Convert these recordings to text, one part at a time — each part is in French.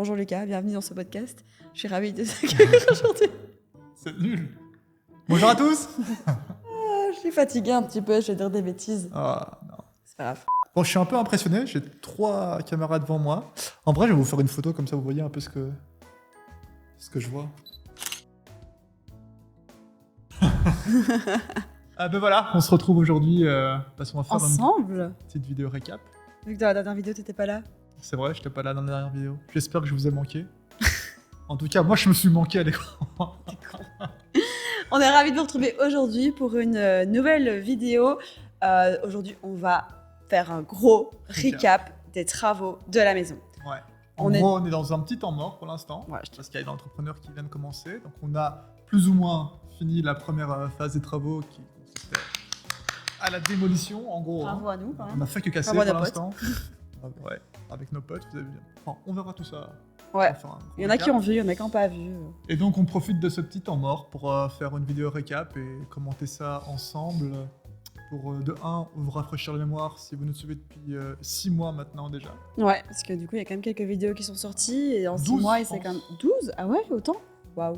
Bonjour Lucas, bienvenue dans ce podcast. Je suis ravie de t'accueillir aujourd'hui. C'est nul. Bonjour à tous. Je suis fatiguée un petit peu, je vais dire des bêtises. Ah, non. C'est pas grave. Bon, je suis un peu impressionné. J'ai 3 caméras devant moi. En vrai, je vais vous faire une photo comme ça, vous voyez un peu ce que je vois. Ah ben voilà, on se retrouve aujourd'hui parce qu'on va faire Ensemble une petite vidéo récap. Vu que dans la dernière vidéo, t'étais pas là. C'est vrai, j'étais pas là dans la dernière vidéo. J'espère que je vous ai manqué. En tout cas, moi, je me suis manqué à l'écran. On est ravis de vous retrouver aujourd'hui pour une nouvelle vidéo. Aujourd'hui, on va faire un gros recap des travaux de la maison. Ouais. En gros, on est dans un petit temps mort pour l'instant. Ouais, parce qu'il y a des entrepreneurs qui viennent commencer. Donc, on a plus ou moins fini la première phase des travaux qui consistait à la démolition, en gros. Bravo à nous, quand On même. n'a fait que casser Bravo à pour nos l'instant. Ouais, avec nos potes, vous avez vu. Enfin, on verra tout ça. Ouais. Enfin, Il y en a qui ont vu, il y en a qui n'ont pas vu. Et donc, on profite de ce petit temps mort pour faire une vidéo récap et commenter ça ensemble. Pour, de 1, vous rafraîchir la mémoire si vous nous suivez depuis 6 mois maintenant déjà. Ouais, parce que du coup, il y a quand même quelques vidéos qui sont sorties. Et en 6 12, mois, je il s'est pense. quand même... 12 Ah ouais, autant Waouh.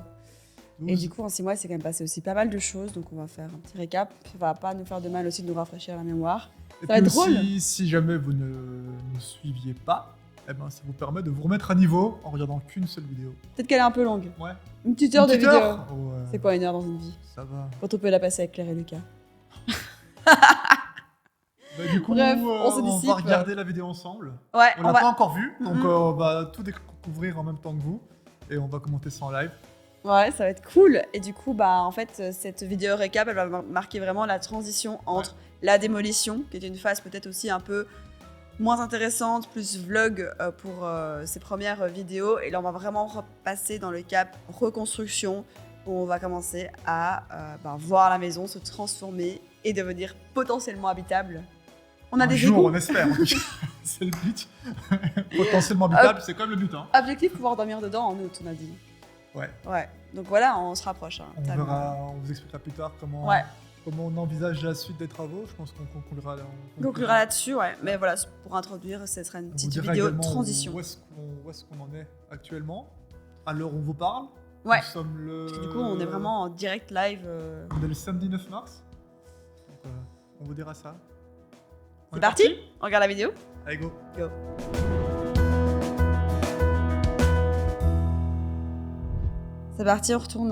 12. Et du coup, en 6 mois, il s'est quand même passé aussi pas mal de choses. Donc, on va faire un petit récap. Ça va pas nous faire de mal aussi de nous rafraîchir la mémoire. Et Ça va puis être aussi, drôle. si jamais vous ne nous suiviez pas, eh ben, ça vous permet de vous remettre à niveau en regardant qu'une seule vidéo. Peut-être qu'elle est un peu longue. Ouais. Une petite heure de petite vidéo. heure. Ouais. C'est quoi une heure dans une vie? Ça va. Quand on peut la passer avec Claire et Lucas. Bah, du coup, Bref, on se on dissipe. va regarder la vidéo ensemble. Ouais, On l'a pas encore vue, donc Mhm. on va tout découvrir en même temps que vous. Et on va commenter ça en live. Ouais, ça va être cool. Et du coup, bah, en fait, cette vidéo récap, elle va marquer vraiment la transition entre la démolition, qui était une phase peut-être aussi un peu moins intéressante, plus vlog pour ces premières vidéos. Et là, on va vraiment repasser dans le cap reconstruction, où on va commencer à voir la maison se transformer et devenir potentiellement habitable. On a Un des jour, égouts. on espère. en tout cas. C'est le but. Potentiellement habitable, c'est quand même le but. Hein. Objectif, pouvoir dormir dedans en août, on a dit. Ouais. Ouais. Donc voilà, on se rapproche. Hein, On tellement. verra, on vous expliquera plus tard comment on envisage la suite des travaux. Je pense qu'on conclura là. On conclura là-dessus, ouais. Mais voilà, pour introduire, ce sera une On vous petite dira vidéo également transition. Où est-ce qu'on en est actuellement, à l'heure où on vous parle. Ouais. Nous sommes le... Parce que du coup, on est vraiment en direct live. On est le samedi 9 mars. Donc, on vous dira ça. On C'est est parti. On regarde la vidéo. Allez, go. Go. C'est parti, on retourne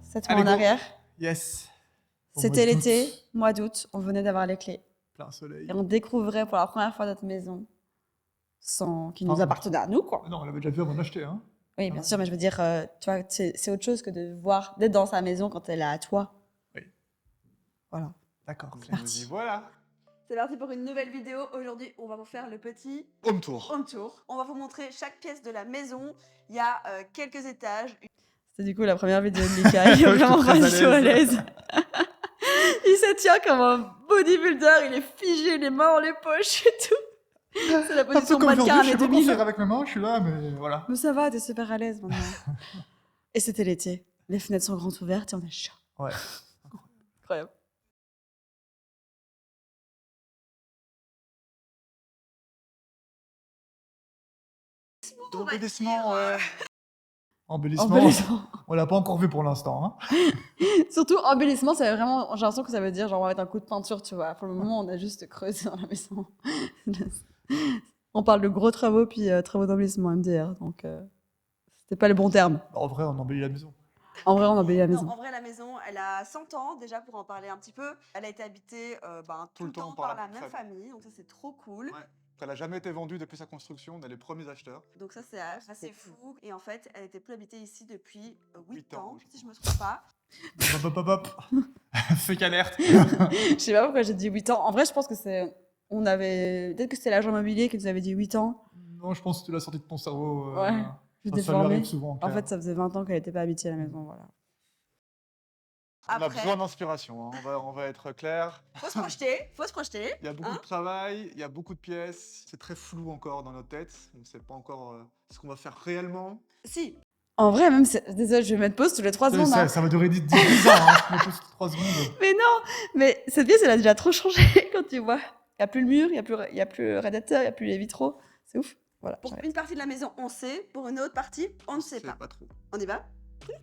7 mois Allez, en go. arrière. Yes. Au C'était mois d'août, l'été, mois d'août, on venait d'avoir les clés. Plein soleil. Et on découvrait pour la première fois notre maison sans qui nous Ah. appartenait à nous, quoi. Non, on l'avait déjà vu avant d'acheter. Hein. Oui, bien sûr, mais je veux dire, tu vois, c'est autre chose que de voir, d'être dans sa maison quand elle est à toi. Oui. Voilà. D'accord. C'est parti. Voilà. C'est parti pour une nouvelle vidéo. Aujourd'hui, on va vous faire le petit Home tour. home tour. On va vous montrer chaque pièce de la maison. Il y a quelques étages. C'est du coup la première vidéo de Lucas. Il est vraiment Je suis pas très du tout à à l'aise. l'aise. Il se tient comme un bodybuilder. Il est figé, les mains dans les poches et tout. C'est la Un peu position comme mannequin aujourd'hui, je sais années pas quoi 2000. faire avec mes mains, je suis là, mais voilà. Mais ça va, t'es super à l'aise maintenant. Et c'était l'été. Les fenêtres sont grandes ouvertes et on est chaud. Ouais. Incroyable. Embellissement, ouais. Embellissement, Embellissement. on l'a pas encore vu pour l'instant. Hein. Surtout, embellissement, c'est vraiment. J'ai l'impression que ça veut dire genre on va mettre un coup de peinture, tu vois. Pour le moment, on a juste creusé dans la maison. On parle de gros travaux, puis travaux d'embellissement MDR. Donc, c'était pas le bon terme. En vrai, on embellit la maison. En vrai, on embellit la maison. Non, en vrai, la maison, elle a 100 ans, déjà pour en parler un petit peu. Elle a été habitée tout le temps par la même famille, donc ça c'est trop cool. Ouais. Elle n'a jamais été vendue depuis sa construction, on est les premiers acheteurs. Donc ça c'est assez fou. Et en fait, elle était plus habitée ici depuis 8 8 ans, ans, je si je me trompe pas. Hop, hop, hop, hop. Fake alerte. Je sais pas pourquoi j'ai dit 8 ans. En vrai, je pense que c'est. On avait. Peut-être que c'était l'agent immobilier qui nous avait dit 8 ans. Non, je pense que tu l'as sorti de ton cerveau. Ouais. Je ça l'ai lui formé. arrive souvent. En Claire. fait, ça faisait 20 ans qu'elle n'était pas habitée à la maison. Voilà. On a Après, besoin d'inspiration, hein. on va être clair. faut se projeter, faut se projeter. Il y a beaucoup Hein de travail, il y a beaucoup de pièces. C'est très flou encore dans notre tête. On ne sait pas encore ce qu'on va faire réellement. Si, En vrai, même. Désolé, je vais mettre pause tous les 3 secondes. hein. Ça va durer 10 ans. Hein. Je me pose 3 secondes. Mais non, mais cette pièce, elle a déjà trop changé quand tu vois. Il n'y a plus le mur, il n'y a plus le radiateur, il n'y a plus les vitraux. C'est ouf. Voilà. Pour j'arrête. une partie de la maison, on sait. Pour une autre partie, on ne sait pas. trop. On y va?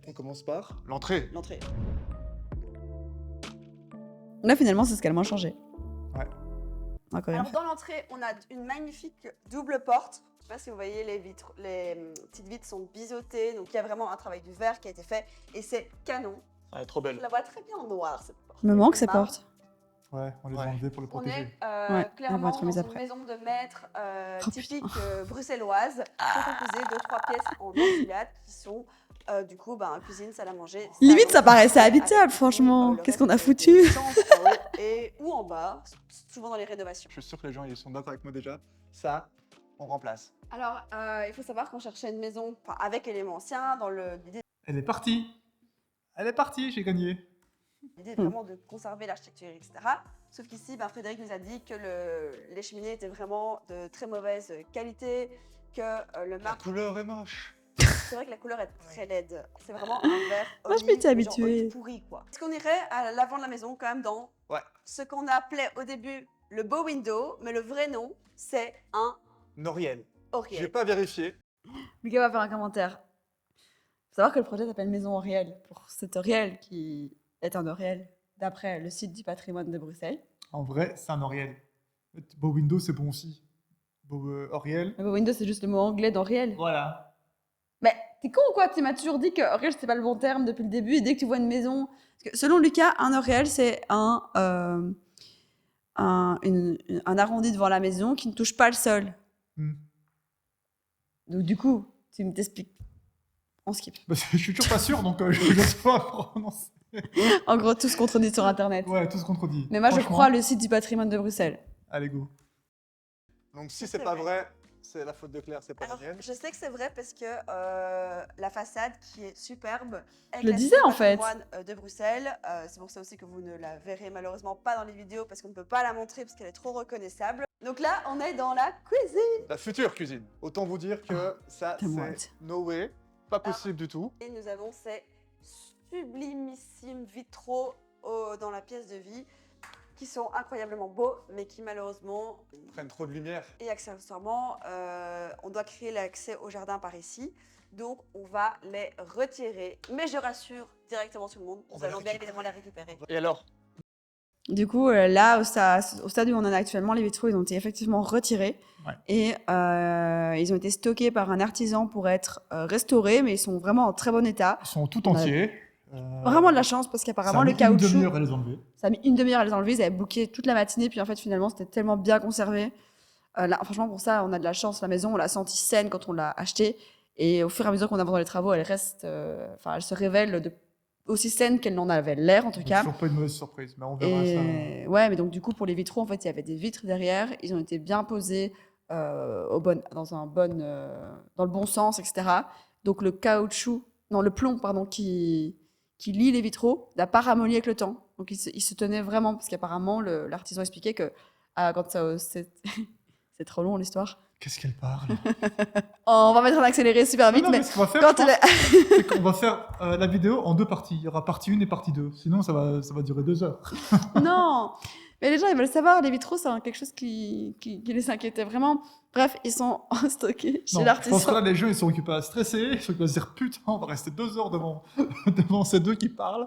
On commence par l'entrée. L'entrée. Là, finalement, c'est ce qu'elle a moins changé. Ouais. Encore une Alors, dans l'entrée, on a une magnifique double porte. Je sais pas si vous voyez, les petites vitres sont biseautées. Donc, il y a vraiment un travail du verre qui a été fait. Et c'est canon. Elle est trop Je belle. la vois très bien en noir, cette porte. me manque ces Marbre. portes. Ouais, on les a Ouais. enlevés pour le On protéger. est Ouais, elles vont clairement être dans remises une après. maison de maître Oh, typique bruxelloise, qui est composée de 3 pièces en enfilade qui sont du coup cuisine, salle à manger. Limite, ça salon, paraissait avec habitable, du coup, franchement. le Qu'est-ce reste qu'on a des foutu? chambres en haut et ou en bas, souvent dans les rénovations. Je suis sûr que les gens ils sont d'accord avec moi déjà. Ça, on remplace. Alors, il faut savoir qu'on cherchait une maison avec éléments anciens, dans l'idée Elle est partie. Elle est partie, j'ai gagné. vraiment de conserver l'architecture, etc. Sauf qu'ici, Frédéric nous a dit que les cheminées étaient vraiment de très mauvaise qualité, que le La marbre... couleur est moche. C'est vrai que la couleur est très laide. C'est vraiment un vert Moi, je olive, m'étais mais genre habituée. olive pourri, quoi. Est-ce qu'on irait à l'avant de la maison, quand même, dans Ouais. ce qu'on appelait au début le beau window, mais le vrai nom, c'est un Noriel. J'ai Oriel. pas vérifié. Mika va faire un commentaire. Faut savoir que le projet s'appelle Maison Oriel, pour cet Oriel qui est un Oriel, d'après le site du patrimoine de Bruxelles. En vrai, c'est un Oriel. Beau Windows, c'est bon aussi. Beau Oriel. Le beau window, c'est juste le mot anglais d'Oriel. Voilà. Mais t'es con ou quoi? Tu m'as toujours dit que Oriel, c'était pas le bon terme depuis le début, et dès que tu vois une maison... Parce que selon Lucas, un Oriel, c'est un arrondi devant la maison qui ne touche pas le sol. Hmm. Donc du coup, tu me t'expliques. On skip. Bah, je suis toujours pas sûr, donc je ne laisse pas prononcer. En gros, tout se contredit sur Internet. Ouais, tout se contredit. Mais moi, je Franchement, crois le site du patrimoine de Bruxelles. Allez, go. Donc si C'est c'est pas vrai. vrai, c'est la faute de Claire, c'est pas la Alors, mienne. je sais que c'est vrai parce que la façade qui est superbe est Je le classée disais, en fait. patrimoine de Bruxelles. C'est pour ça aussi que vous ne la verrez malheureusement pas dans les vidéos parce qu'on ne peut pas la montrer parce qu'elle est trop reconnaissable. Donc là, on est dans la cuisine. La future cuisine. Autant vous dire que ça, tellement c'est hâte. no way. Pas possible du tout. Et nous avons ces sublimissimes vitraux dans la pièce de vie qui sont incroyablement beaux, mais qui malheureusement, Ils prennent trop de lumière. et accessoirement, on doit créer l'accès au jardin par ici. Donc, on va les retirer. Mais je rassure directement tout le monde, On nous va les allons bien récupérer. évidemment les récupérer. Et alors? Du coup, là, au stade où on en est actuellement, les vitraux, ils ont été effectivement retirés. Ouais. Et ils ont été stockés par un artisan pour être restaurés, mais ils sont vraiment en très bon état. Ils sont tout On a entiers. Vraiment de la chance, parce qu'apparemment, le Une caoutchouc, demi-heure à les enlever. ça a mis une demi-heure à les enlever. Ils avaient bouqué toute la matinée, puis en fait, finalement, c'était tellement bien conservé. Là, franchement, pour ça, on a de la chance. La maison, on l'a sentie saine quand on l'a achetée. Et au fur et à mesure qu'on avance dans les travaux, elle reste, elle se révèle aussi saine qu'elle n'en avait l'air, en tout Donc, cas. toujours pas une mauvaise surprise, mais on verra ça. Et ouais, mais donc du coup, pour les vitraux, en fait, il y avait des vitres derrière. Ils ont été bien posés dans le bon sens, etc. Donc le plomb, pardon, qui lie les vitraux n'a pas ramolli avec le temps. Donc il se tenait vraiment, parce qu'apparemment, l'artisan expliquait que quand ça... C'est trop long l'histoire. Qu'est-ce qu'elle parle? On va mettre un accéléré super vite, Non, mais ce qu'on va faire, quand je pense, c'est qu'on va faire la vidéo en 2 parties. Il y aura partie 1 et partie 2. Sinon, ça va durer 2 heures. Non, mais les gens, ils veulent savoir, les vitraux, c'est quelque chose qui les inquiétait vraiment. Bref, ils sont stockés chez Non, je l'artisan. pense que là, les gens, ils sont occupés à stresser. Ils sont occupés à se dire, putain, on va rester 2 heures devant ces deux qui parlent.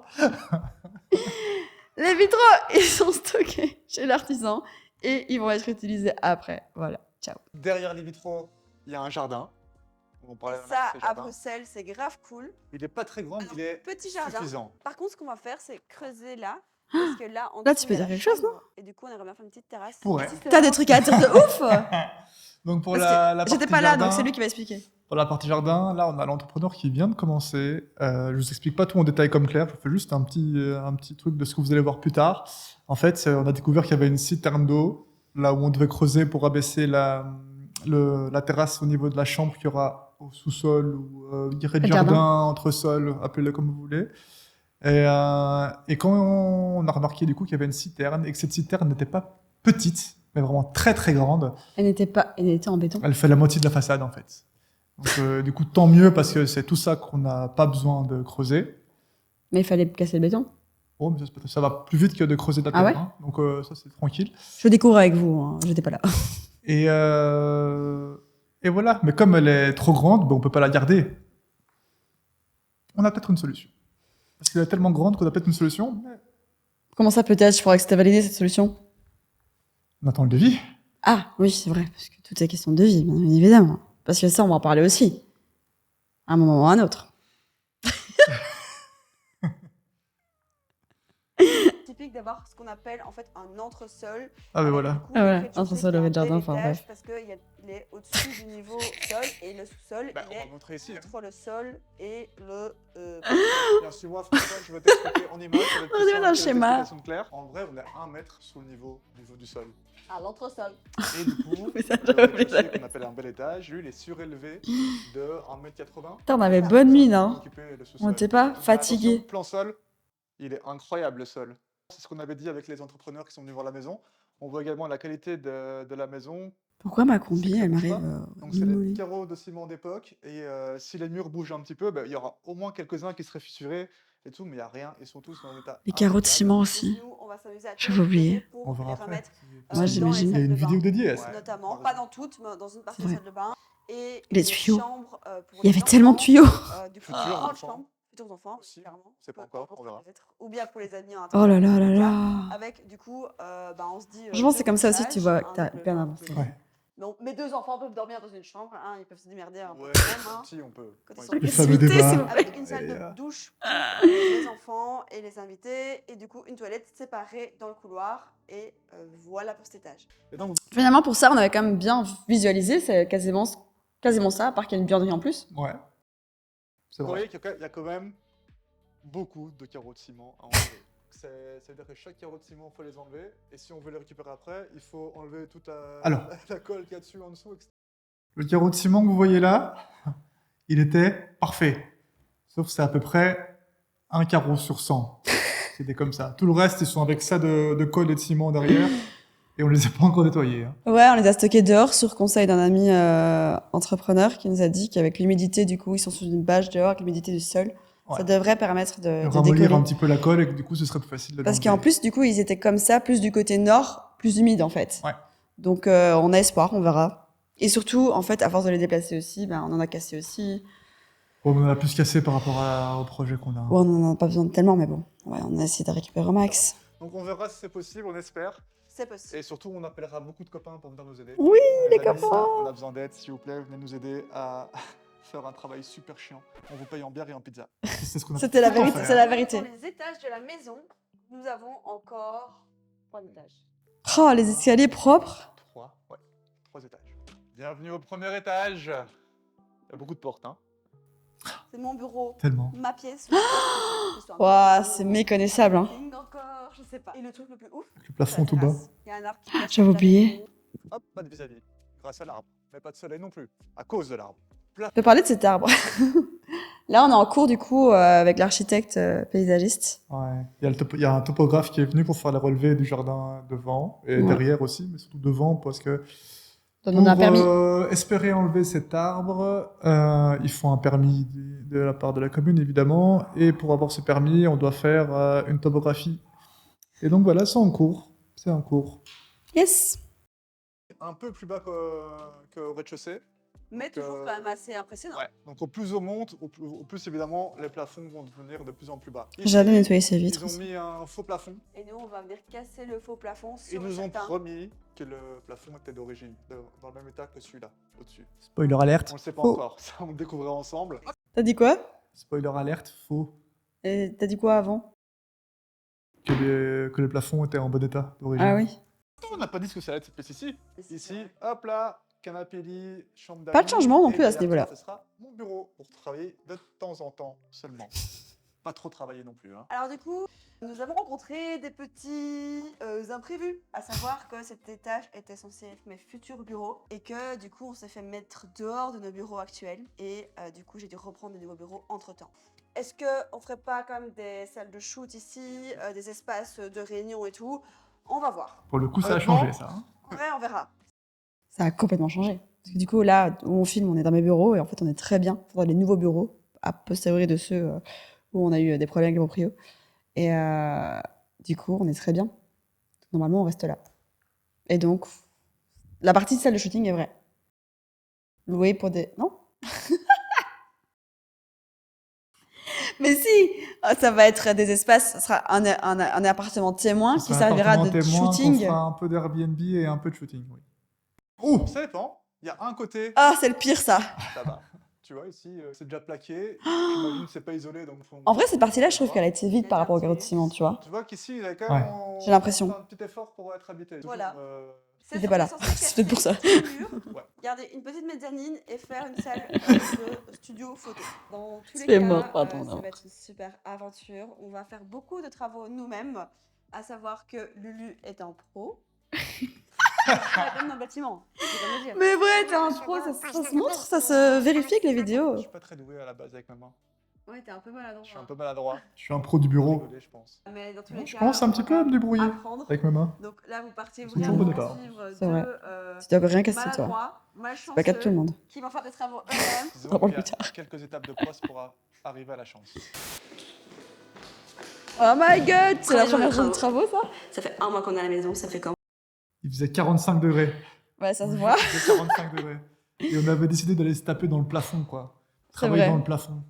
Les vitraux, ils sont stockés chez l'artisan et ils vont être utilisés après. Voilà, ciao. Derrière les vitraux, il y a un jardin. On parlait d'un Ça, accès à jardin. Bruxelles, c'est grave cool. Il n'est pas très grand, Alors, il est petit jardin. suffisant. Par contre, ce qu'on va faire, c'est creuser là. Parce que là, en Là, dessous, tu peux il y a dire la quelque chose, chambre. Et du coup, on aimerait bien faire une petite terrasse. Pourrait. Ici, c'est T'as des vraiment trucs à dire de ouf. Donc, pour Parce la que partie j'étais pas là, jardin, donc c'est lui qui va expliquer. Pour la partie jardin, là, on a l'entrepreneur qui vient de commencer. Je vous explique pas tout en détail comme Claire. Je vous fais juste un petit truc de ce que vous allez voir plus tard. En fait, on a découvert qu'il y avait une citerne d'eau, là où on devait creuser pour abaisser la terrasse au niveau de la chambre qu'il y aura au sous-sol ou Le jardin, entre-sol, appelez-le comme vous voulez. Et quand on a remarqué du coup qu'il y avait une citerne et que cette citerne n'était pas petite, mais vraiment très très grande, Elle était en béton. elle fait la moitié de la façade en fait. Donc du coup, tant mieux parce que c'est tout ça qu'on n'a pas besoin de creuser. Mais il fallait casser le béton. Oh, mais ça va plus vite que de creuser de la Ah terre. ouais hein. Donc ça, c'est tranquille. Je découvre avec vous, hein. J'étais pas là. Et Et voilà. Mais comme elle est trop grande, ben, on peut pas la garder. On a peut-être une solution. Parce qu'elle est tellement grande qu'on a peut-être une solution, mais Comment ça peut-être? Je pourrais que c'était validé cette solution. on attend le devis. Ah, oui, c'est vrai, parce que tout est question de vie, bien évidemment. Parce que ça, on va en parler aussi. À un moment ou à un autre. Typique d'avoir ce qu'on appelle en fait un entresol. Ah, mais avec, voilà. du coup, Ah, le voilà, rez-de-chaussée entresol, qui le est un rez-de-jardin, bel enfin, étage bref. Parce qu'il est au-dessus du niveau sol et le sous-sol, Bah, il on va est montrer ici. Hein. entre le sol et le. Bien sûr, moi, François, je vais t'expliquer en image. Ça va être On plus dirait simple un que schéma. l'explication claire. En vrai, on est à 1 mètre sous le niveau du sol. à l'entresol. Et du coup, Mais ça, le j'avais oublié rez-de-chaussée ça. qu'on appelle un bel étage, lui, il est surélevé de 1,80 m. Putain, on avait bonne mine, hein. Occuper le sous-sol. On n'était pas Donc, attention, fatigués. plan sol, il est incroyable le sol. C'est ce qu'on avait dit avec les entrepreneurs qui sont venus voir la maison. On voit également la qualité de la maison. Pourquoi ma C'est combi, que ça elle bouge m'arrive pas. Donc c'est des mollée. carreaux de ciment d'époque et si les murs bougent un petit peu, bah, il y aura au moins quelques-uns qui seraient fissurés et tout, mais il n'y a rien. Ils sont tous dans un état Les carreaux de impeccable. ciment aussi. Nous, on va s'amuser à tout J'avais oublié. récupérer pour On verra les après. remettre Moi, j'imagine. Il y a une vidéo dédiée à ça. Ouais. notamment, Ouais. pas dans toutes, mais dans une partie de Ouais. la salle de bain. Et Les une tuyaux. chambre, pour Il y les avait tellement de enfants, tuyaux. du coup, Futurs une grande enfants. chambre, futurs enfants, Aussi, clairement. c'est pas Peu encore, importe, on verra. peut-être. Ou bien pour les amis en Oh là là là cas. là. Avec, du coup, on se dit. Franchement, deux c'est comme ça aussi que tu vois que couchages, t'as double bien chambre, avancé. Ouais. Donc, mes deux enfants peuvent dormir dans une chambre, hein, ils peuvent se démerder un peu Ouais, quand même, hein. si on peut. Quand ils Ouais. sont Le petits. fameux Agressivité, s'il vous débat. plaît. Avec une salle Et, de douche pour les enfants et les invités, et du coup une toilette séparée dans le couloir, et voilà pour cet étage. Et donc, Finalement, pour ça, on avait quand même bien visualisé. C'est quasiment ça, à part qu'il y a une buanderie en plus. Ouais. C'est vous vrai. voyez qu'il y a quand même beaucoup de carreaux de ciment à enlever. Ça veut dire que chaque carreau de ciment, il faut les enlever. Et si on veut les récupérer après, il faut enlever toute Alors. la colle qu'il y a dessus en dessous, etc. Le carreau de ciment que vous voyez là, il était parfait. Sauf que c'est à peu près un carreau sur 100. C'était comme ça. Tout le reste, ils sont avec ça de colle et de ciment derrière. Et on les a pas encore nettoyés. Hein. Ouais, on les a stockés dehors sur conseil d'un ami entrepreneur qui nous a dit qu'avec l'humidité, du coup, ils sont sous une bâche dehors, avec l'humidité du sol. Ouais. Ça devrait permettre de Ramollir décoller. un petit peu la colle et que du coup, ce serait plus facile de Parce l'enlever. qu'en plus, du coup, ils étaient comme ça, plus du côté nord, plus humide en fait. Ouais. Donc, on a espoir, on verra. Et surtout, en fait, à force de les déplacer aussi, ben, on en a cassé aussi. Bon, on en a plus cassé par rapport au projet qu'on a. Bon, on n'en a pas besoin de tellement, mais bon. Ouais, on a essayé de récupérer au max. Donc on verra si c'est possible, on espère. C'est possible. Et surtout, on appellera beaucoup de copains pour venir nous aider. Oui, les amis, copains. on a besoin d'aide, s'il vous plaît, venez nous aider à faire un travail super chiant. On vous paye en bière et en pizza. C'est ce qu'on a C'était la tout le temps vérité, fait, c'est hein. la vérité. Sur les étages de la maison, nous avons encore 3 étages. Oh, les escaliers propres. 3 étages. Bienvenue au premier étage. Il y a beaucoup de portes, hein. C'est mon bureau, Tellement. ma pièce. Ouah, c'est méconnaissable, hein. Encore, je sais pas. Et le truc le plus ouf, Avec le plafond tout bas. il y a un arbre qui cache J'avais toute la oublié. maison. Hop, pas de vis-à-vis. Grâce à l'arbre. Mais pas de soleil non plus. À cause de l'arbre. Je peux parler de cet arbre. Là, on est en cours, du coup, avec l'architecte paysagiste. Ouais. Il y a un topographe qui est venu pour faire les relevés du jardin devant et Ouais. derrière aussi, mais surtout devant parce que Donc, on a un pour permis. espérer enlever cet arbre, il faut un permis de la part de la commune évidemment, et pour avoir ce permis, on doit faire une topographie. Et donc voilà, c'est en cours. C'est en cours. Yes. Un peu plus bas qu'au rez-de-chaussée. Mais toujours quand même assez impressionnant. Ouais. Donc au plus on monte, au plus évidemment, les plafonds vont devenir de plus en plus bas. Ici, J'allais nettoyer ces Ils vitres ont aussi. mis un faux plafond. Et nous, on va venir casser le faux plafond Ils sur le nous ont châtain. promis que le plafond était d'origine, dans le même état que celui-là, au-dessus. Spoiler alerte. On le sait pas Faux. encore, ça on le découvrira ensemble. T'as dit quoi? Spoiler alerte, faux. Et t'as dit quoi avant? Que le plafond était en bon état d'origine. Ah oui. On n'a pas dit ce que ça allait être cette pièce ici. Ici, hop là, canapé lit, chambre d'amis. Pas de changement non et plus à ce derrière niveau-là. ça, ce sera mon bureau pour travailler de temps en temps seulement. Pas trop travailler non plus. Hein. Alors du coup, nous avons rencontré des petits imprévus, à savoir que cet étage était censé être mes futurs bureaux et que du coup on s'est fait mettre dehors de nos bureaux actuels et du coup j'ai dû reprendre de nouveaux bureaux entre temps. Est-ce qu'on ferait pas quand même des salles de shoot ici, des espaces de réunion et tout? On va voir. Pour le coup, ça a Honnêtement, changé ça. Hein. En vrai, on verra. Ça a complètement changé. Parce que du coup, là où on filme, on est dans mes bureaux et en fait, on est très bien dans les nouveaux bureaux, a posteriori de ceux où on a eu des problèmes avec les proprios. Et du coup, on est très bien. Normalement, on reste là. Et donc, la partie salle de shooting est vraie. louer pour des... Non. Mais si, ça va être des espaces, ça sera un appartement témoin Ce qui sera un servira de appartement témoin, shooting. On fera un peu d'Airbnb et un peu de shooting, oui. Oh, ça dépend. Il y a un côté Ah, c'est le pire ça. là-bas. Tu vois, ici, c'est déjà plaqué. J'imagine que c'est pas isolé. Donc En vrai, cette partie-là, je trouve qu'elle a été vide par rapport au carreau de ciment, tu vois. Tu vois qu'ici, il a quand même J'ai l'impression. fait un petit effort pour être habité. Voilà. C'était pas là. C'est peut-être pour ça. Ouais. Garder une petite mezzanine et faire une salle de studio photo. Dans tous les C'est cas, mort, pardon, ça non. va être une super aventure. On va faire beaucoup de travaux nous-mêmes, à savoir que Lulu est un pro. Comme dans le bâtiment, je vais pas me dire. Mais vrai, t'es un pro, ça se montre, ça se vérifie avec les Je vidéos. suis pas très doué à la base avec ma main. Ouais, t'es un peu maladroit. Je suis un peu maladroit. Je suis un pro du bureau. Rigoler, je pense. Mais dans tous les Je cas, commence un petit on peu à va me débrouiller apprendre. avec ma main. Donc là, vous partez C'est toujours vraiment bon départ. suivre C'est vrai. deux Tu dois rien casser, toi. maladroits, C'est malchanceux, pas le cas de tout le monde. qui vont faire des travaux eux-mêmes. Disons Vraiment qu'il y plus a quelques étapes de poste pour arriver à la chance. Oh my god, c'est la Premier première jour journée de de travaux, ça? Ça fait un mois qu'on est à la maison, ça fait comment? Il faisait 45 degrés. Ouais, ça se voit. Il faisait 45 degrés. Et on avait décidé d'aller se taper dans le plafond, quoi. Travailler vrai. dans le plafond.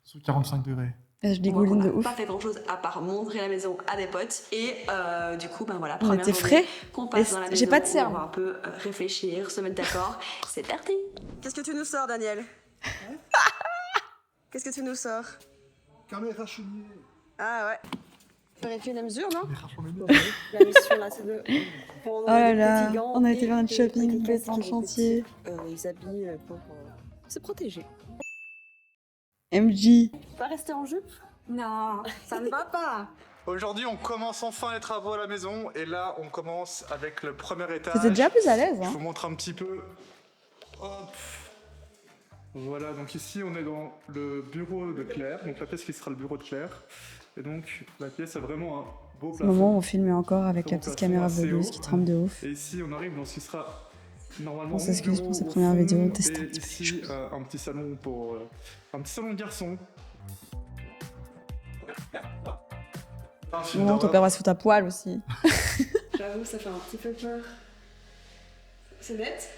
Sous 45 degrés. Je dégouline de On n'a ouf. pas fait grand-chose à part montrer la maison à des potes. Et du coup, ben voilà, On première était journée frais. qu'on passe dans la J'ai maison, pas de on cerve. va un peu réfléchir, se mettre d'accord. C'est parti. Qu'est-ce que tu nous sors, Daniel? Qu'est-ce que tu nous sors? Caméra chaudier. Ah ouais. Vérifier les mesures, non? Les rachons les deux. La mission là, c'est de prendre Oh là des là, petits gants on a été et faire notre des shopping, petits dans le casques chantier. Ils habillent pour se protéger. MJ. Pas rester en jupe? Non, ça ne va pas. Aujourd'hui, on commence enfin les travaux à la maison. Et là, on commence avec le premier étage. C'était déjà plus à l'aise, Je hein. vous montre un petit peu. Hop. Voilà, donc ici on est dans le bureau de Claire, donc la pièce qui sera le bureau de Claire. Et donc la pièce a vraiment un beau Ce plafond. moment, on filmait encore avec Très la bon petite plafond, caméra assez vlogueuse haut. qui trempe de ouf. Et ici on arrive dans ce qui sera normalement On s'excuse mon pour ces bureau au premières fond, vidéos, on testait un et petit peu les ici choses. un petit salon pour un petit salon de garçon. Un film Bon, ton d'horreur. père va se foutre à poil aussi. J'avoue, ça fait un petit peu peur. C'est net?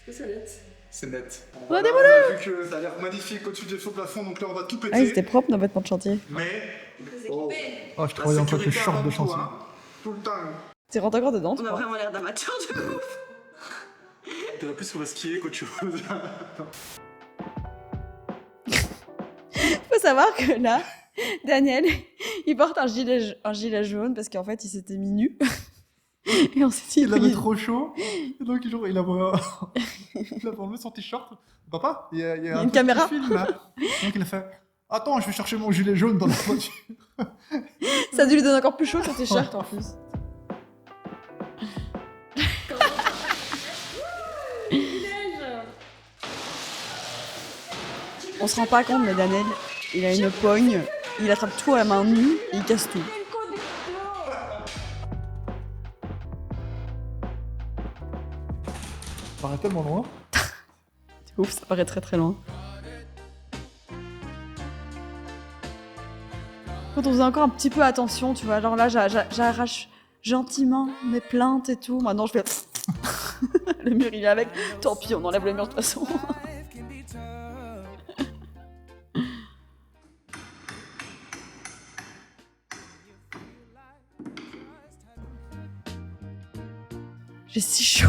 Est-ce que c'est net? C'est net. Regardez, on a vu que ça a l'air magnifique au-dessus du faux plafond, donc là on va tout péter. Ah, ils étaient propres nos vêtements de chantier. Mais Oh, je la travaille encore avec le sécurité short avant de tout, chantier. hein. Tout le temps. Tu rentres encore dedans, On toi. a vraiment l'air d'amateurs de ouf. T'aurais plus qu'on va skier qu'autre chose. Faut savoir que là, Daniel, il porte un gilet jaune parce qu'en fait, il s'était mis nu. Et on s'est dit, Il avait trop chaud. Et donc, genre, il avait enlevé son t-shirt. Papa, il y a y a un une truc caméra. qui filme, là. Donc, il a fait attends, je vais chercher mon gilet jaune dans la voiture. Ça a dû lui donner encore plus chaud son t-shirt en plus. On se rend pas compte, mais Daniel, il a une pogne, il attrape tout à la main nue et il casse tout. Ça paraît tellement loin. C'est ouf, ça paraît très très loin. Quand on faisait encore un petit peu attention, tu vois, genre là, j'arrache gentiment mes plaintes et tout. Maintenant, je fais... Le mur, il est avec. Tant pis, on enlève le mur de toute façon. J'ai si chaud.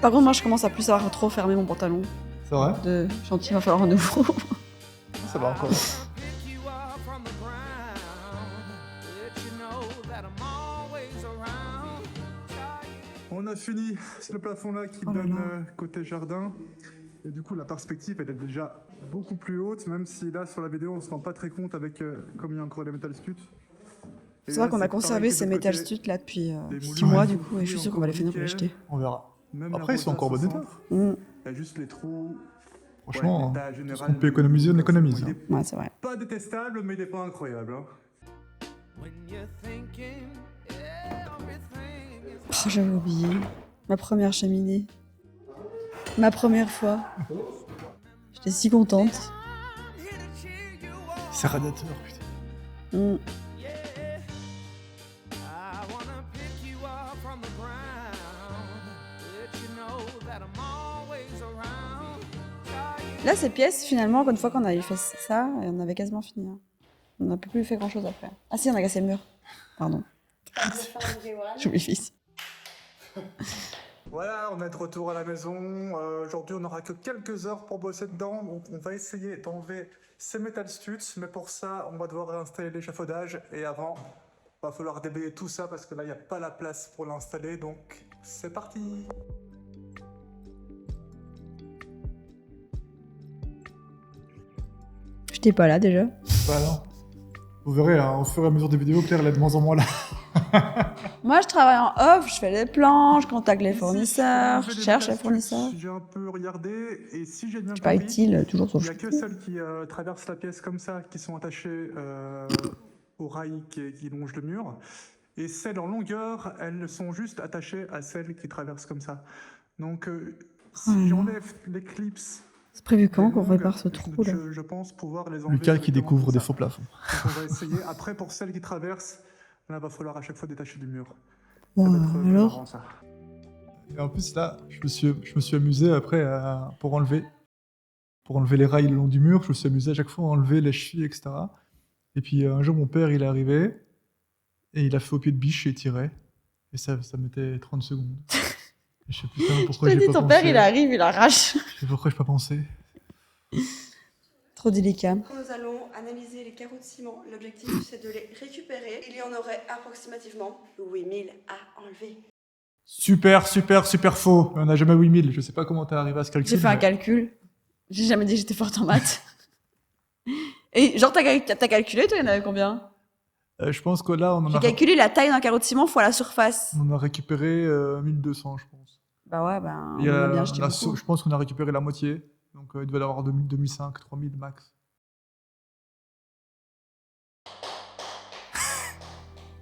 Par contre, moi, je commence à plus savoir trop fermer mon pantalon. C'est vrai. De chantier, il va falloir un nouveau. Ça va encore. On a fini, c'est le plafond là qui Oh là donne là. côté jardin. Et du coup, la perspective elle est déjà beaucoup plus haute, même si là sur la vidéo on se rend pas très compte avec comme il y a encore les metal scuts. C'est vrai qu'on a conservé ces métal studs là depuis 6 mois du coup, et je suis sûre qu'on va les finir pour les jeter. On verra. Après, ils sont encore en bon état. Mm. Il y a juste les trous. Franchement, l'état tout ce général qu'on peut économiser, on économise. Il est Ouais, c'est vrai. pas détestable, mais il est pas incroyable. Hein. Oh, j'avais oublié. Ma première cheminée. Ma première fois. J'étais si contente. C'est radiateur, putain. Mm. Là, ces pièces, finalement, une fois qu'on avait fait ça, on avait quasiment fini. Hein. On n'a plus fait grand-chose après. Ah si, on a cassé le mur. Pardon. Je me fils. Voilà, on est de retour à la maison. Aujourd'hui, on n'aura que quelques heures pour bosser dedans. Donc, on va essayer d'enlever ces metal studs. Mais pour ça, on va devoir réinstaller l'échafaudage. Et avant, il va falloir déblayer tout ça parce que là, il n'y a pas la place pour l'installer. Donc, c'est parti! J'étais pas là déjà. Bah non. Vous verrez, hein, au fur et à mesure des vidéos, Claire elle est de moins en moins là. Moi, je travaille en off, je fais les plans, je contacte les Ici, fournisseurs, je je vais cherche les les fournisseurs. J'ai un peu regardé et si j'ai bien C'est pas compris, utile, toujours sur il le n'y a que celles qui traversent la pièce comme ça, qui sont attachées au rail qui longe le mur. Et celles en longueur, elles sont juste attachées à celles qui traversent comme ça. Donc, si j'enlève les clips... C'est prévu quand les qu'on longues, répare ce trou là? je pense pouvoir les enlever. Lucas qui directement découvre comme des ça. faux plafonds. Donc, on va essayer. Après, pour celles qui traversent, là, il va falloir à chaque fois détacher du mur. Ouais, Ça va être alors marrant, ça. Et en plus là, je me suis amusé après pour enlever les rails le long du mur, je me suis amusé à chaque fois à enlever les chevilles, etc. Et puis un jour mon père il est arrivé et il a fait au pied de biche et il tirait. Et ça mettait 30 secondes. Et je sais putain pourquoi Je te j'ai dis, pas ton pensé. père, il arrive, il arrache. Je sais pourquoi j'ai pas pensé. Trop délicat. Nous allons analyser les carreaux de ciment. L'objectif, c'est de les récupérer. Il y en aurait approximativement 8000 à enlever. Super faux. On n'a jamais 8000. Je sais pas comment t'es arrivé à ce calcul. J'ai fait un mais- calcul. J'ai jamais dit que j'étais forte en maths. Et genre, t'as calculé, toi, il y en avait combien? Je pense que là, J'ai calculé la taille d'un carreau de ciment fois la surface. on en a récupéré 1200, je pense. Bah ouais, ben, Il y on a- a bien on jeté a beaucoup. je pense qu'on a récupéré la moitié. Donc il devait y avoir 2000, 2005, 3000 max.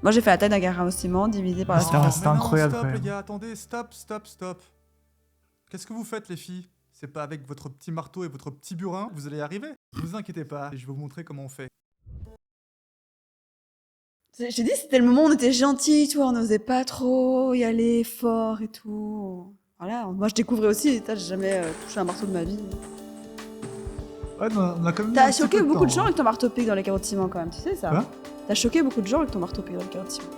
Moi, j'ai fait la taille d'un carreau de ciment divisé par la C'était surface. c'était incroyable Stop quand les même. gars, attendez, stop. Qu'est-ce que vous faites les filles? C'est pas avec votre petit marteau et votre petit burin que vous allez y arriver. Ne vous inquiétez pas, je vais vous montrer comment on fait. J'ai dit, c'était le moment où on était gentils, tu vois, on n'osait pas trop y aller fort et tout. Voilà, moi je découvrais aussi, j'ai jamais touché un marteau de ma vie. Ouais, on a quand même. mis un T'as petit choqué peu beaucoup de temps, gens hein. avec ton marteau pique dans les carreaux de ciment quand même, tu sais ça? Quoi? T'as choqué beaucoup de gens avec ton marteau pique dans les carreaux de ciment.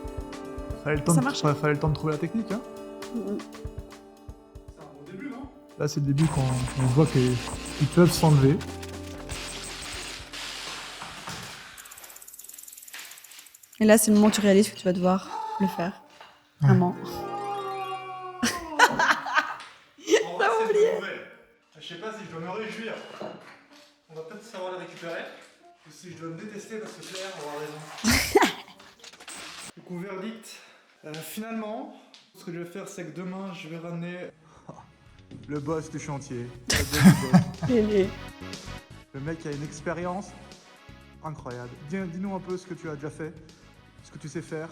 Fallait le temps, Ça marche. fallait le temps de trouver la technique. Hein. Mhm. Là, c'est le début quand on voit qu'ils peuvent s'enlever. Et là, c'est le moment où tu réalises que tu vas devoir le faire. Vraiment. T'as oublié. Je sais pas si je dois me réjouir. On va peut-être savoir les récupérer. Ou si je dois me détester parce que Claire aura raison. Du coup, verdict. Finalement, ce que je vais faire, c'est que demain, je vais ramener le boss du chantier. Le mec a une expérience incroyable. Dis-nous un peu ce que tu as déjà fait, ce que tu sais faire.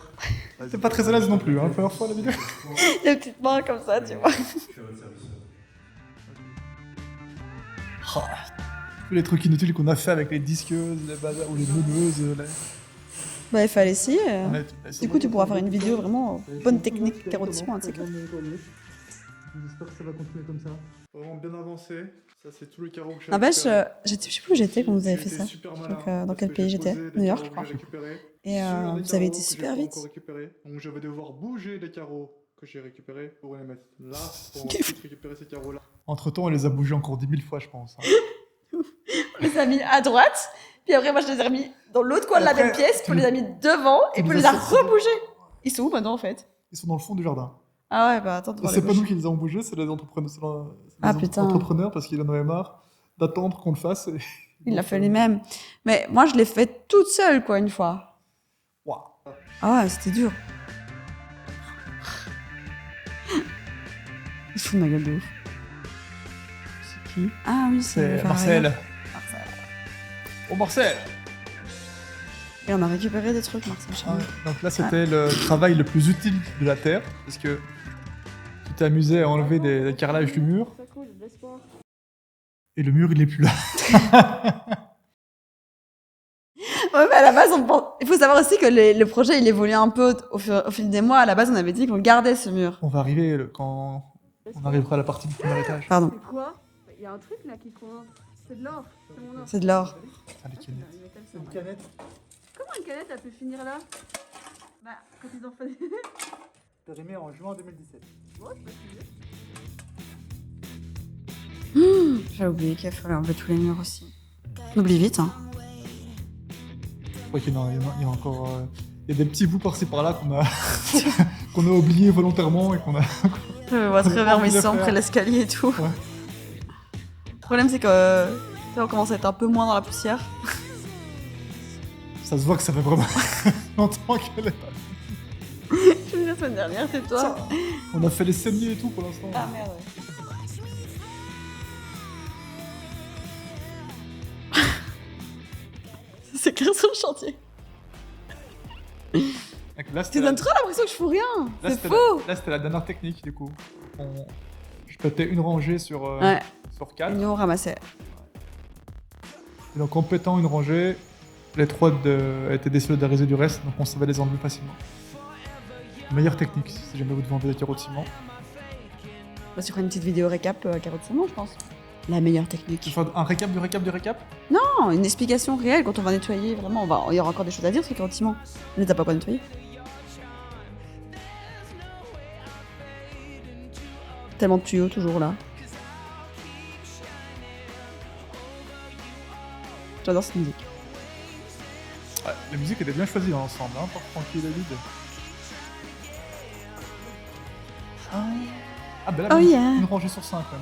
Vas-y. C'est pas très à l'aise non plus, hein, première fois la vidéo. Des petites mains comme ça, tu vois. Tous les trucs inutiles qu'on a fait avec les disqueuses, les bazars ou les meneuses. Bah, il fallait essayer. Du coup, tu pourras faire une vidéo vraiment bonne technique carreau de ciment, tu sais quoi. J'espère que ça va continuer comme ça. Vraiment bien avancé. Ça, c'est tous les carreaux que j'ai N'empêche, récupérés. je sais plus où j'étais quand vous avez fait J'ai ça. été super malin, Donc, dans parce quel que pays j'ai j'étais? posé New les York, je carreaux crois. que j'ai récupérés Et sur les vous avez carreaux été que j'ai super pas vite. encore récupérés. Donc je vais devoir bouger les carreaux que j'ai récupérés pour les mettre là pour Ok. ensuite récupérer ces carreaux là. Entre temps, on les a bougés encore 10 000 fois, je pense. hein. On les a mis à droite, puis après, moi, je les ai remis dans l'autre coin de la Après, même pièce, puis tu on les a mis devant, et tu puis on les les as a sortis. rebougés. Ils sont où maintenant, en fait? Ils sont dans le fond du jardin. Ah ouais, bah attends, Et devant c'est les pas nous gauches. qui les avons bougés, c'est les entrepreneurs, Ah, putain. entrepreneurs parce qu'ils en avaient marre d'attendre qu'on le fasse. Et... Il l'a fait lui-même. Mais moi, je l'ai fait toute seule, quoi, une fois. Waouh. Ah ouais, c'était dur. Il se fout de ma gueule de ouf. C'est qui? Ah oui, C'est Farah. Marcel. Marcel. Oh Marcel. Et on a récupéré des trucs, Marcel. chez Ah, nous. donc là, c'était le travail le plus utile de la Terre, parce que tu t'es amusé à enlever des carrelages du mur, et le mur, il est plus là. Ouais, mais à la base, il faut savoir aussi que le projet, il évolue un peu au fil des mois. À la base, on avait dit qu'on gardait ce mur. On va arriver quand on arrivera à la partie du premier étage. Pardon. C'est quoi? Il y a un truc là qui coince. C'est de l'or. C'est mon or. C'est de l'or. Ah, les canettes. Le métal, c'est Une vrai. canette. Comment une canette a pu finir là? Bah, quand ils ont fait. Périmé en juin 2017. Bon, c'est pas si vieux. J'ai oublié qu'il fallait enlever tous les murs aussi. On oublie vite, hein. Je crois qu'il y en a, il y a encore. Il y a des petits bouts par-ci par-là qu'on a, qu'on a oubliés volontairement et qu'on a. Je vois très pas envie de le vermissant faire. près de l'escalier et tout. Ouais. Le problème, c'est que tu sais, on commence à être un peu moins dans la poussière. Ça se voit que ça fait vraiment longtemps qu'elle est. Je l'ai dit la semaine dernière, c'est toi. Ça, on a fait les saignées et tout pour l'instant. Ah merde, ouais. C'est clair sur le chantier. Là, Tu donnes trop l'impression que je fous rien. là, C'est c'était faux. Là, c'était la dernière technique du coup. Je pétais une rangée sur, Ouais, sur 4. nous on ramassait. Et donc en pétant une rangée, les 3 étaient désolidarisés du reste, donc on savait les enlever facilement. Meilleure technique si jamais vous devez enlever des carreaux de ciment. Bah, sur une petite vidéo récap carotte ciment, je pense. La meilleure Tu technique. fais un récap du récap du récap? Non, une explication réelle quand on va nettoyer. Vraiment, il y aura encore des choses à dire sur les carottes ciment. Mais t'as pas quoi nettoyer. Tellement de tuyaux toujours là. J'adore cette musique. Ouais, la musique était bien choisie dans l'ensemble, hein, par Frankie et David. Ah ben là, Oh yeah. une rangée sur 5 même.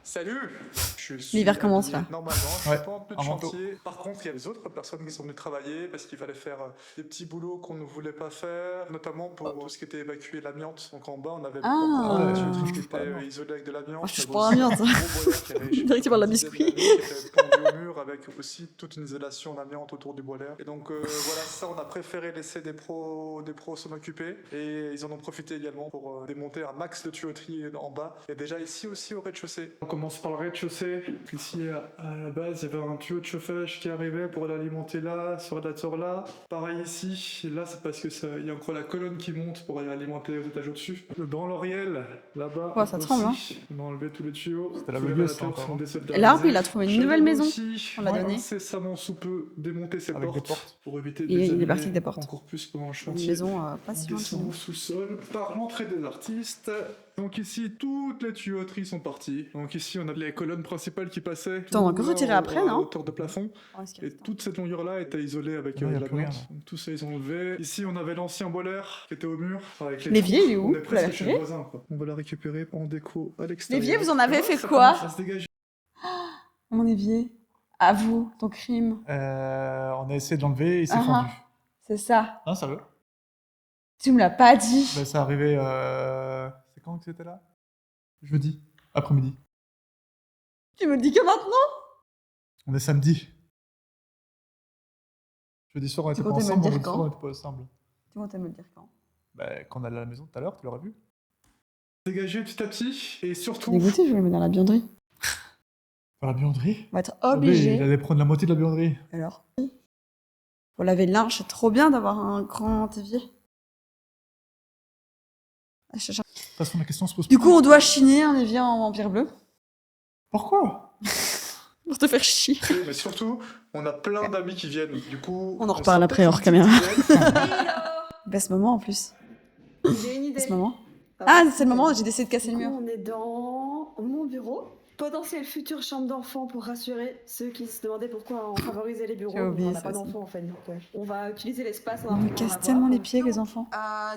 Salut. Je suis L'hiver commence, là. Normalement, je Ouais, suis pas en plus de un manteau. chantier. Par contre, il y a les autres personnes qui sont venues travailler parce qu'il fallait faire des petits boulots qu'on ne voulait pas faire, notamment pour tout ce qui était évacuer l'amiante. Donc en bas, on avait Ah. beaucoup de Ouais, tuyauterie je qui touche pas à était l'amiante. isolée avec de l'amiante. Moi, je touche Il y pas à avait l'amiante. aussi un gros boiler qui avait, je sais Direct, tu pas, parles de la une dizaine biscuit. d'années, qui était pendu au mur avec aussi toute une isolation d'amiante autour du boiler. Et donc voilà, ça, on a préféré laisser des pros s'en occuper. Et ils en ont profité également pour démonter un max de tuyauterie en bas. Et déjà ici aussi au rez-de-chaussée. On commence par le rez-de-chaussée. Ici, à la base, il y avait un tuyau de chauffage qui arrivait pour l'alimenter là, ce radiateur là. Pareil ici. Là, c'est parce que il y a encore la colonne qui monte pour aller alimenter aux étages au-dessus. Dans l'Oriel, là-bas. Ouais, ça aussi, tremble, hein. On a enlevé tous les tuyaux. C'était la Tous les blogueuse, radiateurs ça, sont encore. désolidarisés. Et là, il a trouvé une Chez nouvelle nous maison. aussi, On l'a donnée. incessamment sous peu démonter ses Avec des portes, portes. pour éviter de Il est les parti avec des abîmer portes. encore plus pendant le Une chantier. maison pas On si loin de chez descend nous. au sous-sol par l'entrée des artistes. Donc ici, toutes les tuyauteries sont parties. Donc ici, on a les colonnes principales qui passaient. T'en as tout encore là, retiré après, à non hauteur de plafond. Oh, est-ce qu'il Et reste un toute cette longueur-là était isolée avec Non, y a la plus rien, plante. là. Donc tout ça, ils ont enlevé. Ici, on avait l'ancien boiler qui était au mur. Avec L'évier, trous. il est où On est Vous l'avez presque chez le retiré voisin, quoi. On va la récupérer en déco à l'extérieur. L'évier, vous en avez Ouais, fait ça quoi? commence à se dégager. Mon évier. À vous, ton crime. On a essayé de l'enlever et il s'est Ah, fendu. C'est ça. Non, sérieux? Tu me l'as pas dit. Ben, ça arrivait. C'est quand que c'était là? Jeudi, après-midi. Tu me le dis que maintenant? On est samedi. Jeudi soir, on était Tu pas comptais me le ensemble, dire vendredi quand soir, on était pas ensemble. Tu comptais me le dire quand? Ben, quand on allait à la maison tout à l'heure, tu l'auras vu. Dégager petit à petit. Et surtout, Dégoûté, je vais le mettre dans la buanderie. Dans la buanderie? On va être Ah, ben, obligé. il allait prendre la moitié de la buanderie. Alors? Pour laver le linge, c'est trop bien d'avoir un grand évier. Ah, De toute façon, la question se pose Du pas. coup, on doit chiner un évier en pierre bleue. Pourquoi? Pour te faire chier. mais surtout, on a plein d'amis qui viennent. Du coup, On en reparle sent après, peut-être hors une caméra. petite hygiène. Baisse moment en plus. J'ai une idée. Baisse moment. Ça Ah, va. c'est le moment où j'ai décidé de casser le Du coup, mur. on est dans mon bureau. Potentielle future chambre d'enfant pour rassurer ceux qui se demandaient pourquoi on favorisait les bureaux. J'ai oublié On n'a ça pas aussi. d'enfants en fait. Donc, on va utiliser l'espace. On me casse tellement les pieds, les enfants.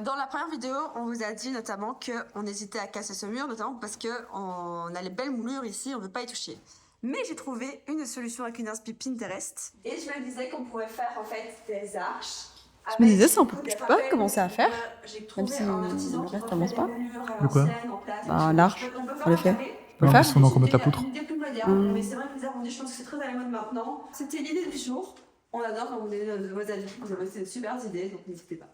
Dans la première vidéo, on vous a dit notamment qu'on hésitait à casser ce mur, notamment parce qu'on a les belles moulures ici, on ne veut pas y toucher. Mais j'ai trouvé une solution avec une inspi Pinterest. Et je me disais qu'on pourrait faire en fait des arches. Je me disais, ça, tu peux pas commencer à faire, même si le reste avance pas. De quoi? Bah, l'arche, on le fait. Tu peux Non, le faire? parce qu'on a encore mettre la poutre. Des plus modernes, Mm. mais c'est vrai que les arrondies, je pense que c'est très à la mode maintenant. C'était l'idée du jour. On adore quand vous donnez vos avis. Vous avez des super idées, donc n'hésitez pas.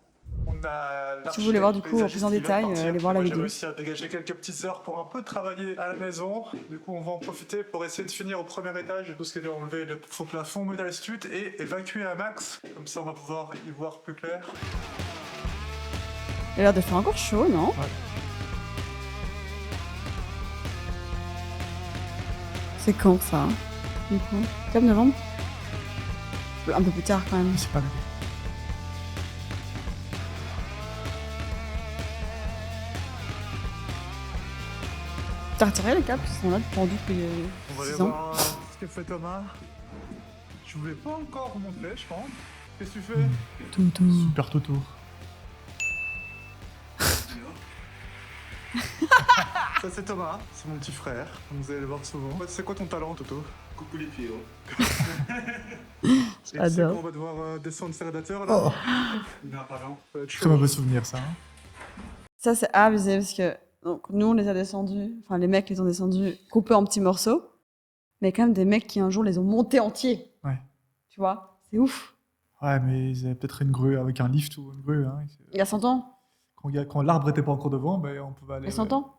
On a Si vous voulez voir du coup en plus en l'architecte détail, qui vient de partir. allez voir la Moi, vidéo. J'ai réussi à dégager quelques petites heures pour un peu travailler à la maison. Du coup, on va en profiter pour essayer de finir au premier étage tout ce qui est enlever le faux plafond Metal Stud et évacuer un max. Comme ça, on va pouvoir y voir plus clair. Il a l'air de faire encore chaud, non? Ouais. C'est quand ça? Du coup, 4 novembre? Un peu plus tard quand même. C'est pas mal. T'as retiré les câbles qui sont là pendus depuis On va aller 6 ans? voir ce que fait Thomas. Je voulais pas encore monter, je pense. Qu'est-ce que tu fais? Super Toto. Ça c'est Thomas, c'est mon petit frère. Vous allez le voir souvent. C'est quoi ton talent, Toto? Coucou les tuyaux. Et tu sais J'adore. qu'on va devoir descendre ces rédacteurs là? Oh, Il a un parlant. Ça va être très chaud. mauvais souvenir ça. Hein. Ça, c'est abusé parce que donc, nous, on les a descendus, enfin, les mecs les ont descendus coupés en petits morceaux, mais quand même des mecs qui un jour les ont montés entiers. Ouais. Tu vois? C'est ouf. Ouais, mais ils avaient peut-être une grue avec un lift ou une grue. Hein. Il y a 100 ans? Quand l'arbre était pas encore devant, ben, on pouvait aller. Il y a 100 ans?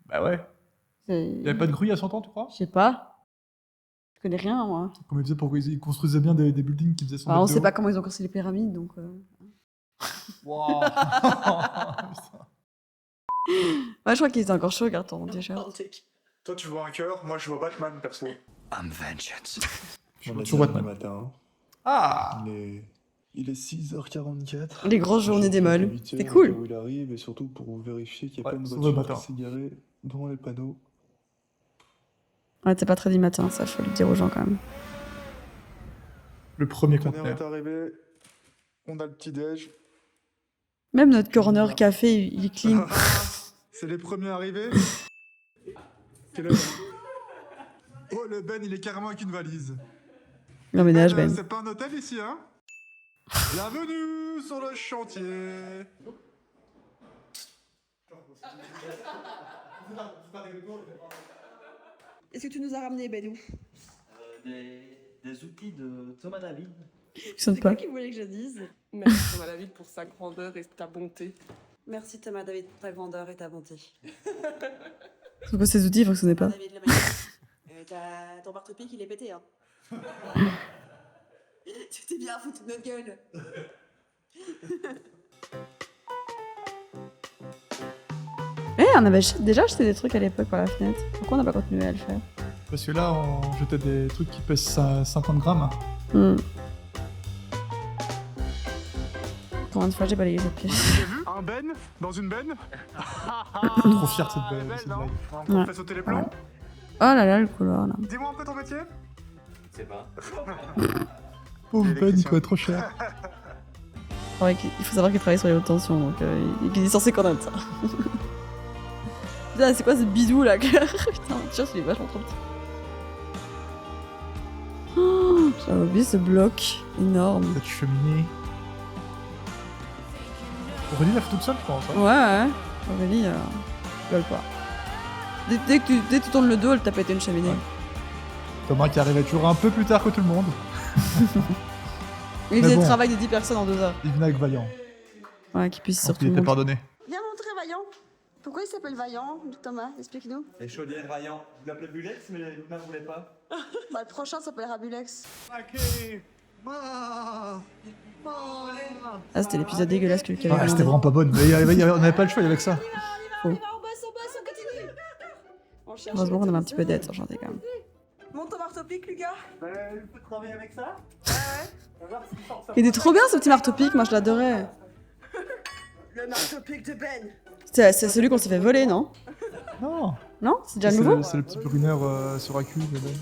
Bah ouais. Il y avait pas de grue il y a 100 ans, tu crois? Je sais pas. Je connais rien, moi. Comment ils faisaient pour qu'ils construisaient bien des buildings qui faisaient 100 Enfin, on mètres de sait haut. pas comment ils ont construit les pyramides, donc... Wow. Ouais, je crois qu'ils étaient encore chauds, regarde ton t-shirt. Toi tu vois un cœur, moi je vois Batman perso. I'm vengeance. Je On vois a toujours terminé Batman. le matin. Ah. Il est 6h44. Les grosses journées des molles. C'est C'est cool. Où il arrive et surtout pour vérifier qu'il n'y a Ouais, pas une c'est vrai, voiture matin. qui s'est garée devant les panneaux. Ouais, t'es pas très du matin, ça, faut le dire aux gens quand même. Le premier Tonnerre conteneur. est arrivé, on a le petit déj. Même notre corner café, il est clean. C'est les premiers arrivés. Quelle heure? Oh le Ben il est carrément avec une valise. L'emménage, Ben. C'est pas un hôtel ici hein? Bienvenue sur le chantier. Est-ce que tu nous as ramené, Benou? Des outils de Thomas David. Ils sonne C'est pas. quoi qu'il voulait que je dise? Merci Thomas David pour sa grandeur et ta bonté. Merci Thomas David pour ta grandeur et ta bonté. Sauf que ces outils, ils fonctionnaient pas. David, le magnifique. Ton marteau-pique, il est pété, hein. Tu t'es bien foutu de notre gueule. On avait déjà acheté des trucs à l'époque par la fenêtre. Pourquoi on n'a pas continué à le faire? Parce que là, on jetait des trucs qui pèsent 50 grammes. Hmm. Combien de fois j'ai balayé cette pièce? J'ai vu un Ben dans une benne. Trop fier de cette Elle est blague. belle, cette non? blague. On Ouais. fait sauter les plombs. Oh là là, le couloir là. Dis-moi un peu ton métier. C'est pas. Pauvre Ben, L'électricien. quoi, trop cher. Ouais, il faut savoir qu'il travaille sur les hautes tensions, donc il est censé connaître ça. Putain, c'est quoi ce bidou là? Putain, mon t-shirt il est vachement trop petit. Oh, j'avais oublié ce bloc énorme. Cette cheminée. Aurélie l'a fait toute seule, je pense. Hein. Ouais, Aurélie, rigole pas. Dès que tu tournes le dos, elle t'a pété une cheminée. Ouais. Thomas qui arrivait toujours un peu plus tard que tout le monde. Il Mais faisait bon. le travail de 10 personnes en 2 heures. Il venait avec Vaillant. Ouais, qui puisse Donc surtout. il était pardonné. Viens montrer Vaillant. Pourquoi il s'appelle Vaillant, Thomas? Explique-nous. Les chaudières vaillants. Vous l'appelez Bulex, mais Luna ne voulait pas. Bah, le prochain s'appellera Bulex. Ah, c'était l'épisode dégueulasse que le Ah, c'était vraiment pas bonne. Mais on n'avait pas le choix, il y avait que ça. On bosse, on continue. On cherche. Heureusement qu'on avait un petit peu d'aide sur chanter quand même. Monte ton marteau-pique, Lucas. Il peut travailler avec ça? Il était trop bien ce petit marteau-pique, moi je l'adorais. Le marteau-pique de Ben. C'est celui qu'on s'est fait voler, non? Non. Non? C'est déjà C'est nouveau? c'est le petit bruneur sur AQ. le Ben.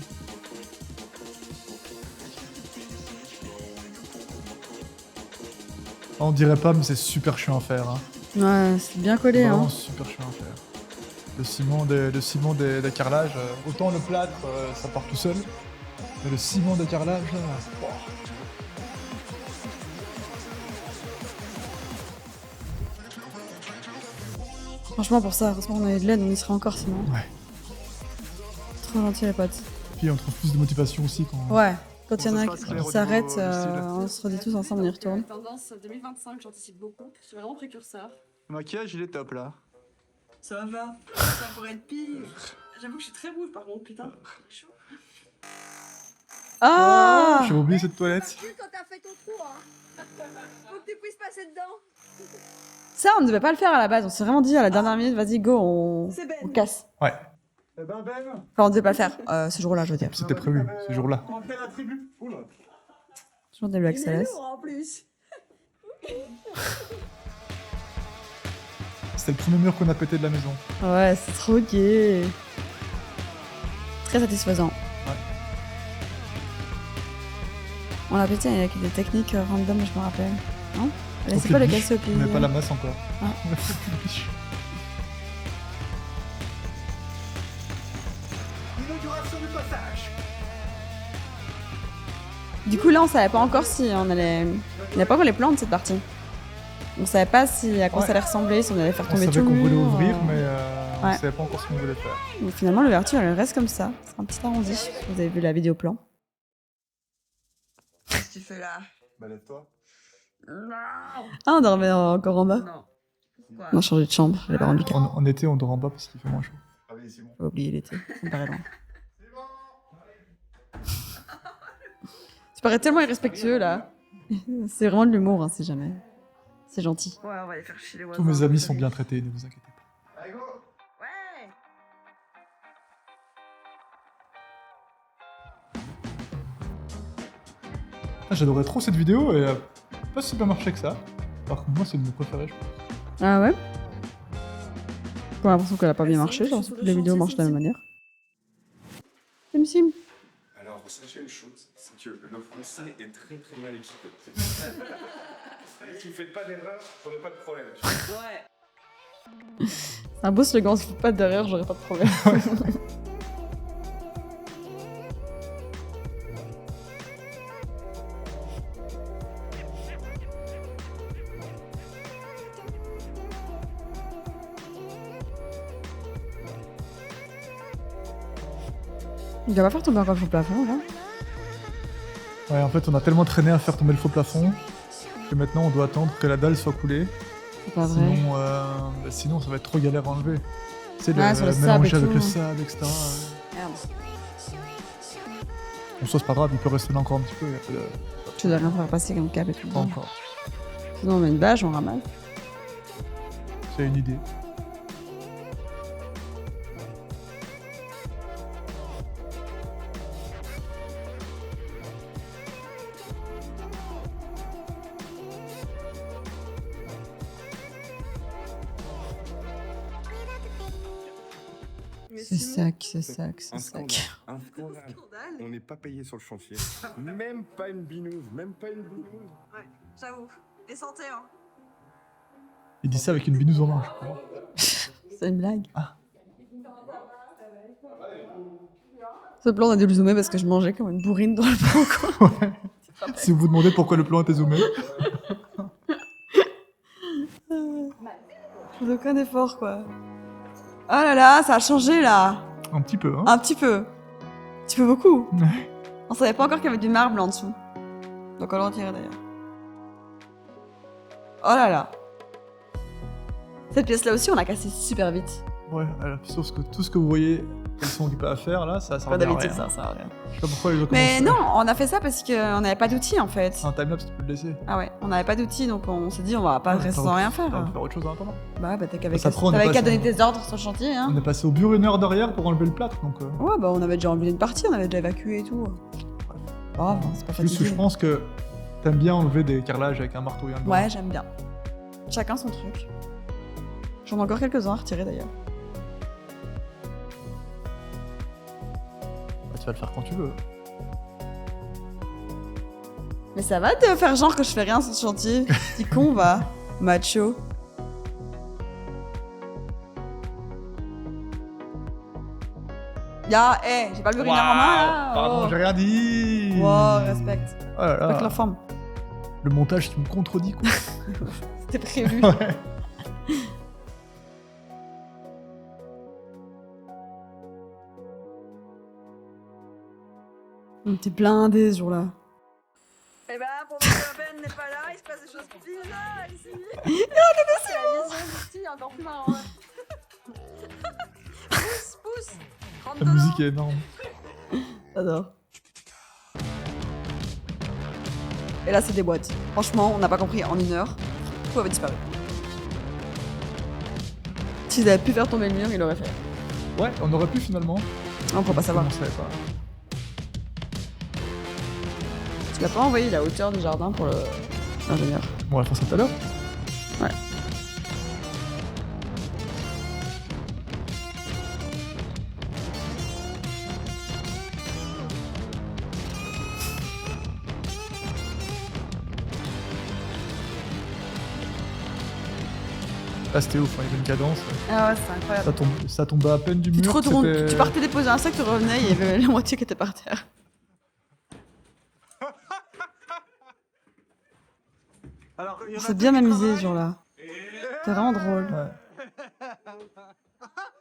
On dirait pas, mais c'est super chiant à faire. Hein. Ouais, c'est bien collé, Vraiment hein. super chiant à faire. Le ciment des carrelages, autant le plâtre, ça part tout seul. Mais le ciment de carrelage, là, wow. Franchement, pour ça, heureusement qu'on avait de l'aide, on y serait encore sinon. Ouais. Trop gentil, les potes. Puis on trouve plus de motivation aussi quand. Ouais, quand il y en a Ça se passe clair qui au s'arrêtent, niveau du style. on se redit tous ensemble, on y retourne. Tendance 2025, j'anticipe beaucoup. Je suis vraiment précurseur. Le maquillage il est top là. Ça va. Ça pourrait être pire. J'avoue que je suis très rouge par contre, putain. Chaud. Ah! J'ai oublié cette toilette. Quand t'as fait ton trou, hein. Faut que tu puisses passer dedans. Ça, on ne devait pas le faire à la base. On s'est vraiment dit à la dernière minute, vas-y, go, on C'est Ben. casse. Ouais, Eh ben, Ben, Enfin, on ne devait pas le faire ce jour-là, je veux dire. c'était prévu, ce jour-là. on fait la tribu. Oula. Toujours des blagues Il est salaces. lourd en plus. C'était le premier mur qu'on a pété de la maison. Ouais, c'est trop gay. Très satisfaisant. Ouais. On l'a pété avec des techniques random, je me rappelle. Non? On C'est fait pas le le casser au biche, pied. mais pas la masse encore. Ah. On a fait le biche. Inauguration du passage. Du coup, là, on savait pas encore si on allait. Il n'y a pas encore les plans de cette partie. On savait pas si à quoi Ouais. ça allait ressembler, si on allait faire On tomber tout savait le qu'on mur. voulait ouvrir, mais on Ouais. savait pas encore ce qu'on voulait faire. Donc, finalement, l'ouverture, elle reste comme ça. C'est un petit arrondi. Vous avez vu la vidéo plan. Qu'est-ce que tu fais là? Bah, lève-toi. Ah, on dormait encore en bas. Non. Quoi? On a changé de chambre. J'avais pas rendu compte. En été, on dort en bas parce qu'il fait moins chaud. Ah oui, c'est bon. J'ai oublié l'été. Ça me paraît loin. Tu parais tellement irrespectueux là. C'est vraiment de l'humour, hein, si jamais. C'est gentil. Ouais, on va aller faire chier les voisins. Tous mes amis sont bien traités, ne vous inquiétez pas. Ouais. Ah, j'adorais trop cette vidéo et pas si bien marché que ça. Par contre, moi, c'est une de mes préférées, je pense. Ah ouais? J'ai l'impression qu'elle a pas bien marché, genre toutes les vidéos marchent de la même manière. Sim Sim. Alors, sachez une chose, c'est que le français est très très mal équipé. Si vous faites pas d'erreur, j'aurai pas de problème. Ouais. C'est un beau slogan, si vous faites pas derrière, j'aurais pas de problème. Il va pas faire tomber encore le faux plafond là. Ouais, en fait, on a tellement traîné à faire tomber le faux plafond que maintenant, on doit attendre que la dalle soit coulée. C'est pas vrai. Sinon, ça va être trop galère à enlever. C'est Ah, sur le sable et mélanger avec tout. le sable, etc. Merde. Bon, ça, c'est pas grave, il peut rester là encore un petit peu. Y a pas de... Tu dois rien faire passer comme câble et tout. Pas encore. Sinon on met une bâche, on ramasse. C'est une idée. Mais C'est sinon- sac, c'est sac, c'est Un sac. scandale. Un scandale. Scandale. On n'est pas payé sur le chantier. Même pas une binouse. Même pas une binouse. Ouais, j'avoue. Et santé, hein. Il dit ça avec une binouse en main, je crois. C'est une blague. Ah. Ce plan, on a dû le zoomer parce que je mangeais comme une bourrine dans le plan, quoi. Ouais. Si vous vous demandez pourquoi le plan était zoomé. Je fais aucun effort, quoi. Oh là là, ça a changé, là. Un petit peu, hein. Un petit peu. Un petit peu beaucoup. Ouais. On savait pas encore qu'il y avait du marbre en dessous. Donc on le retirait d'ailleurs. Oh là là. Cette pièce-là aussi, on l'a cassée super vite. Ouais, sauf que tout ce que vous voyez, qu'elles sont occupées à faire, là, ça Comme revient à d'habitude, rien. ça sert à rien. Je sais pas pourquoi les gens Mais commencent- non, on a fait ça parce qu'on n'avait pas d'outils en fait. Un timelapse, tu peux le laisser. Ah ouais, on n'avait pas d'outils donc on s'est dit on va pas Ouais, rester t'aurais sans pu- rien faire. t'aurais pu faire autre chose en attendant. Bah t'avais qu'à Ça prend, on est t'avais qu'à passé- donner tes ordres sur le chantier hein. On est passé au bureau une heure derrière pour enlever le plâtre, donc... Ouais bah on avait déjà enlevé une partie, on avait déjà évacué et tout. Bah c'est pas Juste que je fatigué. pense que t'aimes bien enlever des carrelages avec un marteau et un gant. Ouais j'aime bien. Chacun son truc. J'en ai encore quelques-uns à retirer d'ailleurs. Bah, tu vas le faire quand tu veux. Mais ça va de faire genre que je fais rien sur ce chantier. Petit con va. Macho. Ya, j'ai pas le urinaire en main là. Pardon, Oh. j'ai rien dit. Wow, respecte. Oh là Pas là. que la forme. Le montage qui me contredit, quoi. C'était prévu. Ouais. On était blindés ce jour-là. Eh ben, pour que Ben n'est pas là, il se passe des choses bizarres ici. C'est la vision du style encore plus marrant. Pousse, pousse. Rentre La dedans. musique est énorme. J'adore. Et là, c'est des boîtes. Franchement, on n'a pas compris en 1 heure. Tout avait disparu. S'ils avaient pu faire tomber le mur, ils l'auraient fait. Ouais, on aurait pu finalement. On peut pas savoir. On savait pas. Tu l'as pas envoyé la hauteur du jardin pour l'ingénieur. Bon, on va faire ça tout à l'heure. Ouais. Là, c'était ouf, hein, il y avait une cadence. Ah ouais, c'est incroyable. Ça tombait à peine du Tu te mur. retournes, c'était- tu partais déposer un sac, tu revenais, il y avait la moitié qui était par terre. Alors, il y en a C'est deux bien qui amusé ce travaillent. jour-là. C'était vraiment drôle. Ouais.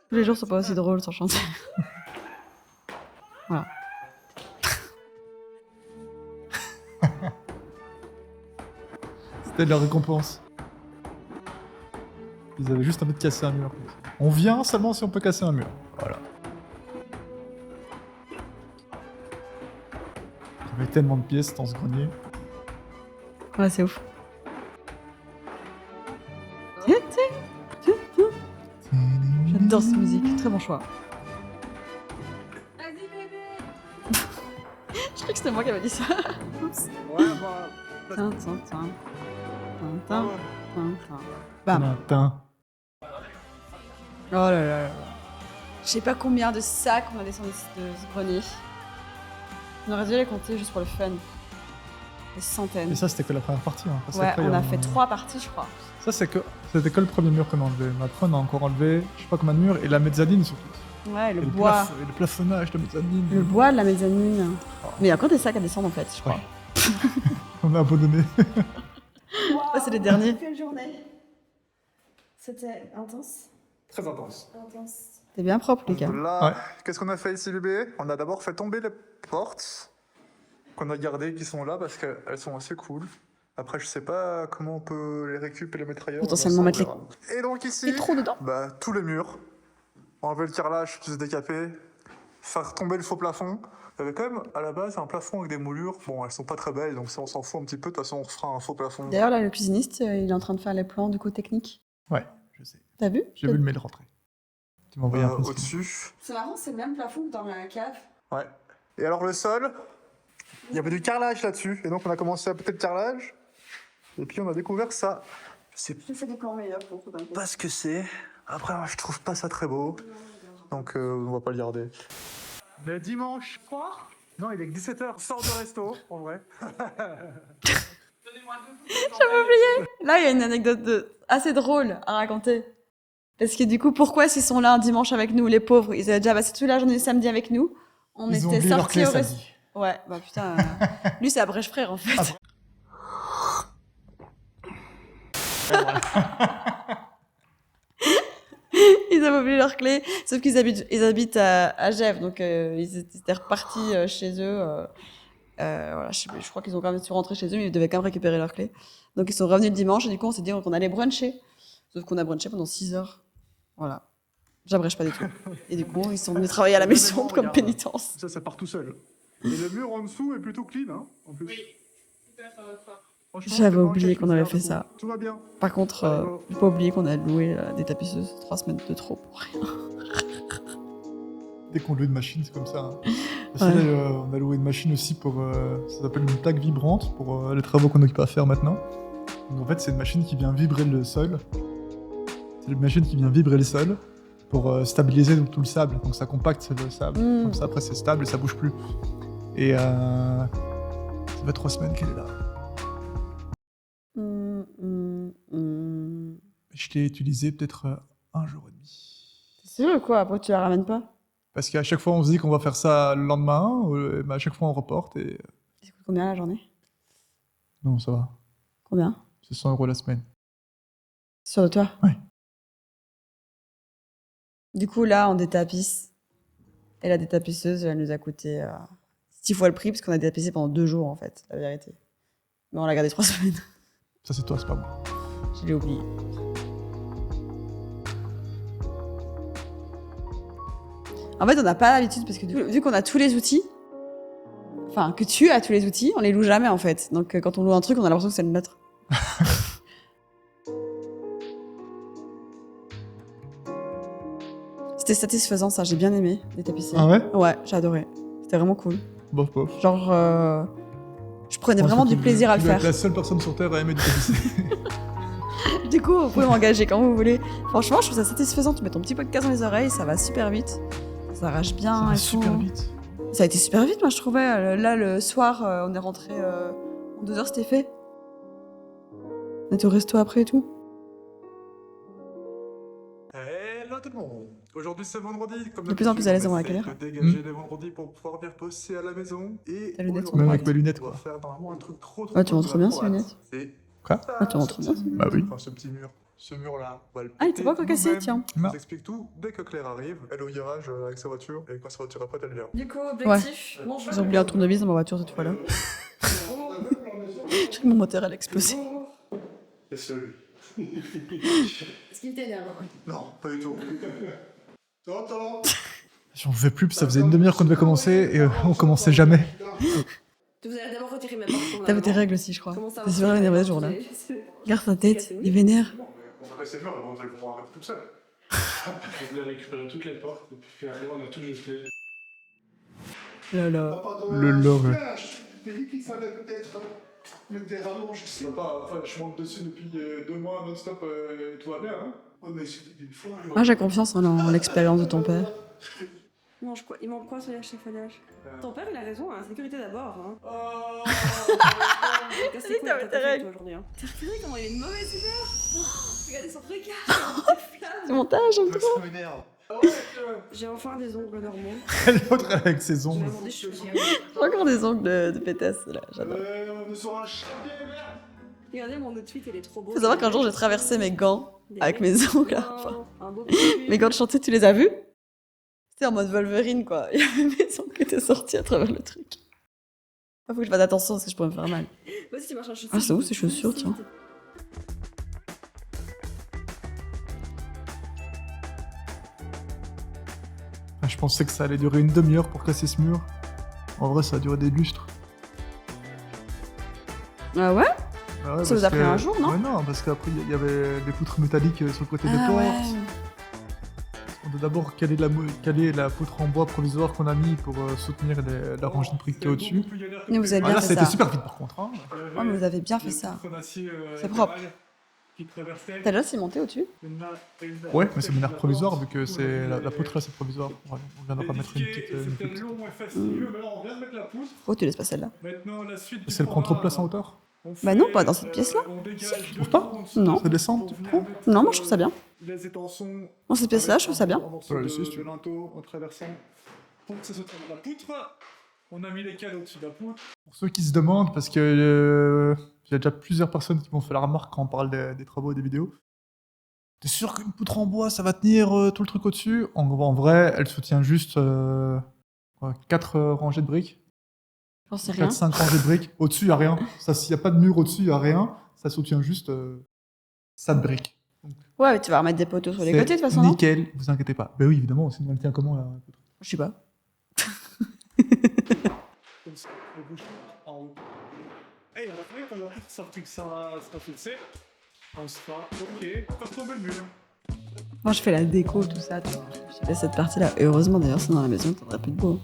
Tous les jours sont pas aussi drôles sur chantier. Voilà. C'était de la récompense. Ils avaient juste envie de casser un mur. On vient seulement si on peut casser un mur. Voilà. Il y avait tellement de pièces dans ce grenier. Ouais, c'est ouf. J'adore cette musique, très bon choix. Je crois que c'était moi qui avais dit ça. Oups. Ouais, bah. Tin, tin, tin. Tin, tin, tin, tin. Bam. Tintin. Oh là là là là. Je sais pas combien de sacs on a descendu de ce grenier. On aurait dû les compter juste pour le fun. Des centaines. Et ça, c'était que la première partie. Hein. Parce Ouais, qu'après, on il y a fait 3 parties, je crois. Ça, c'était que le premier mur qu'on a enlevé. Mais après, on a encore enlevé, je sais pas combien de murs, et la mezzanine surtout. Ouais, le Et bois. et le plafonnage de mezzanine. Le bois de la mezzanine. Mais il y a encore des sacs à descendre en fait, je crois. Ouais. On a abandonné. Ouais, c'est les derniers. Quelle journée. C'était intense. Très intense. C'était bien propre, les gars. Là, Ouais. qu'est-ce qu'on a fait ici, bébé? On a d'abord fait tomber les portes qu'on a gardées, qui sont là parce qu'elles sont assez cool. Après, je sais pas comment on peut les récupérer et les mettre ailleurs. Potentiellement On mettre les- verra. Et donc ici, Les trous dedans. bah, tous les murs. Enlever le carrelage, tout se décaper. Faire tomber le faux plafond. Il y avait quand même à la base un plafond avec des moulures. Bon, elles sont pas très belles, donc ça, on s'en fout un petit peu. De toute façon, on fera un faux plafond. D'ailleurs, là, le cuisiniste, il est en train de faire les plans du coup technique. Ouais, je sais. T'as vu? J'ai vu le mail rentrer. Tu m'as envoyé un peu. Au-dessus. C'est marrant, c'est le même plafond que dans la cave. Ouais. Et alors le sol, il y avait du carrelage là-dessus. Et donc on a commencé à péter le carrelage. Et puis on a découvert ça. Je sais J'ai fait des plans meilleurs pour tout d'un coup. pas ce que c'est. Après, moi, je trouve pas ça très beau. Donc on va pas le garder. Mais dimanche soir. Non, il est que 17h. Sors de resto, en vrai. J'avais oublié. Là, il y a une anecdote assez drôle à raconter. Parce que du coup, pourquoi s'ils sont là un dimanche avec nous, les pauvres? Ils avaient déjà passé toute la journée samedi avec nous. On Ils ont était oublié leur sortis clé au resto. samedi. Ouais, bah putain. Lui, c'est à Brèche Frère en fait. Ils avaient oublié leur clé, sauf qu'ils habitent à Gèvres, donc ils étaient repartis chez eux. Voilà, je crois qu'ils ont quand même su rentrer chez eux, mais ils devaient quand même récupérer leur clé. Donc ils sont revenus le dimanche, et du coup on s'est dit qu'on allait bruncher. Sauf qu'on a brunché pendant 6 heures. Voilà. J'abrège pas du tout. Et du coup, ils sont venus travailler à la maison comme Regarde. pénitence. Ça part tout seul. Et le mur en dessous est plutôt clean, hein, en plus. Franchement, J'avais c'est oublié vraiment qu'on avait quelque chose fait à ça. faire. Tout va bien. Par contre, j'ai pas oublié qu'on a loué des tapisseuses 3 semaines de trop pour rien. Dès qu'on loue une machine, c'est comme ça. Hein. Parce Ouais. que là, on a loué une machine aussi pour. Ça s'appelle une plaque vibrante pour les travaux qu'on occupe à faire maintenant. Donc en fait, c'est une machine qui vient vibrer le sol. C'est une machine qui vient vibrer le sol pour stabiliser tout le sable. Donc ça compacte le sable. Mm. Comme ça, après, c'est stable et ça bouge plus. Et ça fait 3 semaines qu'elle est là. Je l'ai utilisé peut-être 1 jour et demi. C'est sûr ou quoi? Après, tu la ramènes pas? Parce qu'à chaque fois, on se dit qu'on va faire ça le lendemain, mais à chaque fois, on reporte et. Ça coûte combien la journée? Non, ça va. Combien? C'est 100 € la semaine. Sur le toit? Ouais. Du coup, là, on détapisse. Et la détapisseuse, elle nous a coûté 6 fois le prix, parce qu'on a détapissé pendant 2 jours, en fait, la vérité. Mais on l'a gardé 3 semaines. Ça, c'est toi, c'est pas moi. Je l'ai oublié. En fait, on n'a pas l'habitude, parce que vu qu'on a tous les outils, Enfin, que tu as tous les outils, on les loue jamais en fait. Donc quand on loue un truc, on a l'impression que c'est le nôtre. C'était satisfaisant ça, j'ai bien aimé les tapisseries. Ah ouais? Ouais, j'ai adoré. C'était vraiment cool. Bof, bof. Genre, je prenais Je pense vraiment que du plaisir à le tu dois être faire. la seule personne sur Terre à aimer du tapisserie. Du coup, vous pouvez m'engager quand vous voulez. Franchement, je trouve ça satisfaisant. Tu mets ton petit podcast dans les oreilles, ça va super vite. Ça arrache bien. Ça va et super tout. vite. Ça a été super vite, moi, je trouvais. Là, le soir, on est rentré en 2 heures, c'était fait. On était au resto après et tout. Hello tout le monde. Aujourd'hui c'est vendredi. Comme De plus en plus à l'aise dans la galère. de dégager les vendredis pour pouvoir venir bosser à la maison. Et Ta lunette, aujourd'hui, Même avec mes lunettes, on va quoi. faire normalement un truc trop Ah, tu cool montres de bien la ces boîte. lunettes. C'est Quoi? ça, Ah, tu montres ce bien. petit mur. Bah oui. Enfin, ce petit mur. Ce mur-là, on va le Ah, il était pas encore péter cassé, nous-mêmes. tiens. Je Non. vous explique tout dès que Claire arrive. Elle est au garage avec sa voiture. Et quand sa voiture est prête, elle vient. Du coup, objectif, bonjour. J'ai oublié un tournevis dans ma voiture cette fois-là. Je sais que mon moteur, elle a explosé. Qu'est-ce que Est-ce qu'il t'énerve? Non, pas du tout. T'entends? J'en pouvais plus, puis ça faisait une demi-heure qu'on devait commencer et on commençait jamais. Vous allez d'abord retirer mes portes. T'avais tes règles aussi, je crois. Comment ça T'es super énervé ce jour-là. Regarde sa tête, il est vénère. On va passer le mur avant de pouvoir arrêter tout seul. Je voulais récupérer toutes les portes et puis finalement on a tout jeté. Là là. Le lore. Je dit qu'il fallait peut-être mettre des rallonges. Je sais pas, enfin, je monte dessus depuis 2 mois non-stop, tout va bien, hein. Ouais, mais c'était une fois. Moi, j'ai confiance en l'expérience de ton père. Il mange quoi? Il mange quoi sur l'échafaudage? Ton père, il a raison, hein. Sécurité d'abord. Hein. Oh. Casse Si, les couilles, t'avais t'as tes fait règles. toi aujourd'hui. Hein. T'as remarqué comment il a une mauvaise humeur? Regardez son regard. C'est montage, en tout cas. Ça m'énerve. J'ai enfin des ongles normaux. L'autre avec ses J'ai ongles. vraiment des cheveux. J'ai encore des ongles de pétasse, là, j'adore. On est sur un chantier, merde. Regardez mon outfit, il est trop beau. Faut savoir qu'un jour, j'ai traversé mes gants avec mes ongles. Enfin, Un beau petit mes gants de chantier, tu les as vus? C'était en mode Wolverine, quoi. Il y avait mes ongles qui étaient sortis à travers le truc. Faut que je fasse attention parce que je pourrais me faire mal. Vas-y, tu marches en chaussures. Ah, c'est où ces chaussures, tiens? Ah, je pensais que ça allait durer une demi-heure pour casser ce mur. En vrai, ça a duré des lustres. Ah ouais? Ah ouais, Ça vous parce a pris que- un jour, non? Ouais, non, parce qu'après, il y avait des poutres métalliques sur le côté des Ah portes. ouais. On doit d'abord caler la poutre en bois provisoire qu'on a mis pour soutenir la rangée de briques qui est au-dessus. Mais vous avez Ah, bien là, fait ça a été ça. super vite par contre. Hein. Oh, mais vous avez bien fait ça. C'est propre. T'as déjà cimenté au-dessus? Ouais, mais c'est mon air provisoire vu que c'est la poutre là, c'est provisoire. Ouais, on viendra pas mettre une petite. C'était long et fastidieux, mais là on vient de mettre la poutre. Oh, tu laisses pas celle-là. Maintenant, la suite. Parce qu'elle prend trop de place en hauteur. Bah non, pas dans cette pièce-là. Tu trouves pas? Non. Ça descend, tu trouves? Non, moi je trouve ça bien. Les étançons. Dans cette pièce-là, je trouve ça bien. Ouais, si, si tu de veux. linteau en traversant. Pour que ça se trouve la poutre. On a mis les cales au-dessus de la poutre. Pour ceux qui se demandent, parce que il y a déjà plusieurs personnes qui m'ont fait la remarque quand on parle des travaux et des vidéos. T'es sûr qu'une poutre en bois, ça va tenir tout le truc au-dessus? En vrai, elle soutient juste 4 rangées de briques. J'en sais rien. 4-5 rangées de briques. Au-dessus, il n'y a rien. S'il n'y a pas de mur au-dessus, il n'y a rien. Ça soutient juste ça de briques. Ouais, mais tu vas remettre des poteaux sur les C'est côtés de toute façon, non? nickel, vous inquiétez pas. Ben oui, évidemment, sinon elle tient comment la poutre? Je sais pas. Comme ça, le bouchon en haut. Et on a sorti que ça sera fixé. On se fera. Ok, faire tomber le mur. Moi, je fais la déco, tout ça. Je fais cette partie-là. Et heureusement, d'ailleurs, c'est dans la maison, t'aurais plus de beau.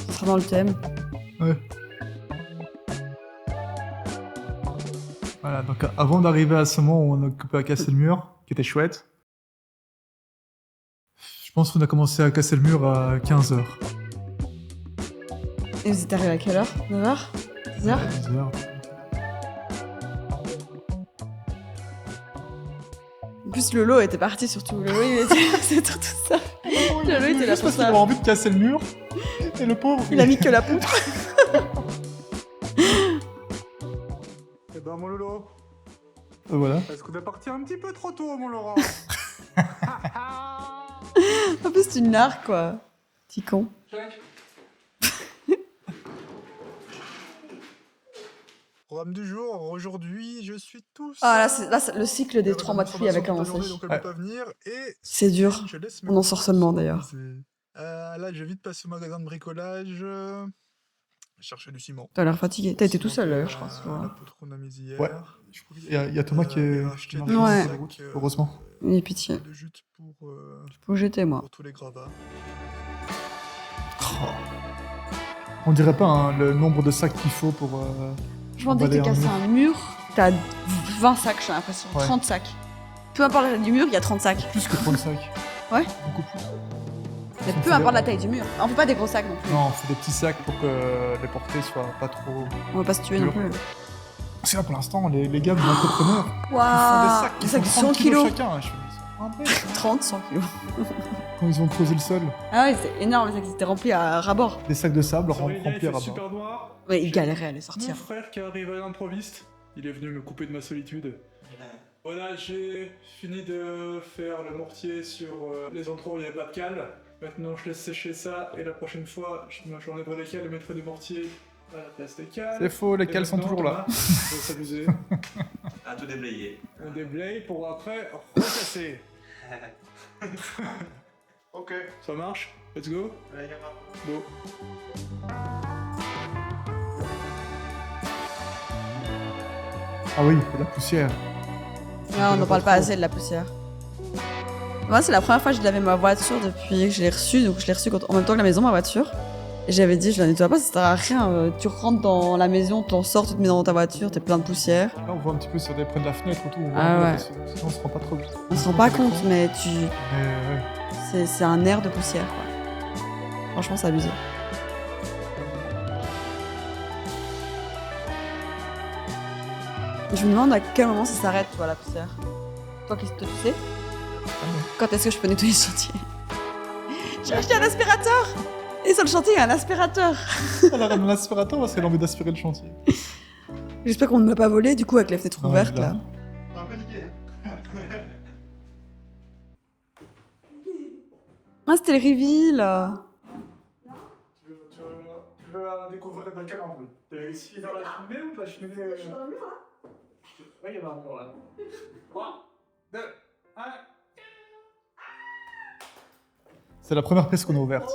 Ce sera dans le thème. Ouais. Voilà, donc avant d'arriver à ce moment où on est occupé à casser le mur, qui était chouette, je pense qu'on a commencé à casser le mur à 15h. Et vous êtes arrivé à quelle heure? 9h? 10h? 10h. En plus, Lolo était parti surtout. Lolo, il était c'est tout ça. Lolo, il était là Juste pour parce qu'il avait ça. envie de casser le mur, et le pauvre... Il a mis que la poutre. Eh ben, mon Lolo, Voilà. est-ce qu'on est parti un petit peu trop tôt, mon Laurent? En plus, c'est une narque, quoi. Petit con. Ouais, programme du jour. Aujourd'hui, je suis tout seul. Ah le cycle des 3 mois de pluie avait commencé. Donc elle Ouais. peut pas venir. Et C'est dur. je laisse mes On en copains sort seulement, se d'ailleurs. reposer. Là, je vais vite passer au magasin de bricolage. Chercher du ciment. T'as l'air fatigué. T'as été tout seul Cimenter d'ailleurs, je crois. ce La soir. poutre qu'on a mise hier. Ouais. Il y a Thomas qui Et est racheter qui des marche Ouais. sur la route, heureusement. Oui, pitié. de jute Faut jeter, moi. pour tous les gravats. Oh. On dirait pas hein, le nombre de sacs qu'il faut pour. Je m'en dis que Emballer t'as un cassé mur. un mur, t'as 20 sacs, j'ai l'impression. Ouais. 30 sacs. Peu importe la taille du mur, il y a 30 sacs. Plus que 30 sacs. Ouais. Beaucoup plus. Mais Ça me peu fait importe la rire. taille du mur. On fait pas des gros sacs non plus. Non, on fait des petits sacs pour que les portées soient pas trop. On va pas se tuer non Dur. plus. Parce que là, pour l'instant, les gars, les entrepreneurs, ils font des Waouh sacs qui Des font sacs de 30 100 kilos. chacun. Je fais, ils sont impressionnants. 30, 100 kilos. Quand ils ont creusé le sol, Ah ouais, c'est énorme, les sacs qui étaient remplis à ras-bord. des sacs de sable Sorry, les gars, il remplis à fait ras-bord. super noir. Ouais, ils J'ai galéraient à les Mon sortir. frère qui arrive à l'improviste, il est venu me couper de ma solitude. Voilà, j'ai fini de faire le mortier sur les endroits où il n'y avait pas de cale. Maintenant, je laisse sécher ça et la prochaine fois, j'en ai les cales et mettrai du mortier à la place des cales. C'est faux, les Et cales sont maintenant, toujours là. Thomas, on va s'amuser. À tout déblayer. On déblaye pour après recasser. Ok. Ça marche? Let's go? Go. Ah oui, de la poussière. Ah, on n'en parle pas assez de la poussière. Moi, c'est la première fois que je lavais ma voiture depuis que je l'ai reçue. Donc, je l'ai reçue en même temps que la maison, ma voiture. Et j'avais dit, je la nettoie pas, ça sert à rien. Tu rentres dans la maison, t'en sors, tu te mets dans ta voiture, t'es plein de poussière. Là, on voit un petit peu sur des près de la fenêtre et tout. On voit Ah un peu, ouais. parce que sinon, on se rend pas trop. On se rend pas compte, mais Ouais. c'est un air de poussière, quoi. Franchement, c'est abusé. Je me demande à quel moment ça s'arrête, toi, la poussière. Toi, qu'est-ce que tu sais Quand est-ce que je peux nettoyer le chantier J'ai acheté un aspirateur. Et sur le chantier, il y a un aspirateur. Elle a ramené l'aspirateur parce qu'elle a envie d'aspirer le chantier. J'espère qu'on ne m'a pas volé, du coup, avec les fenêtres Ouais, ouvertes, là. là. Un peu niqué. Ah, c'était le reveal. Tu veux découvrir dans quel angle? T'es ici dans la cheminée ou la cheminée? Oui, il y a un mur là. 3, 2, 1. C'est la première pièce qu'on a ouverte.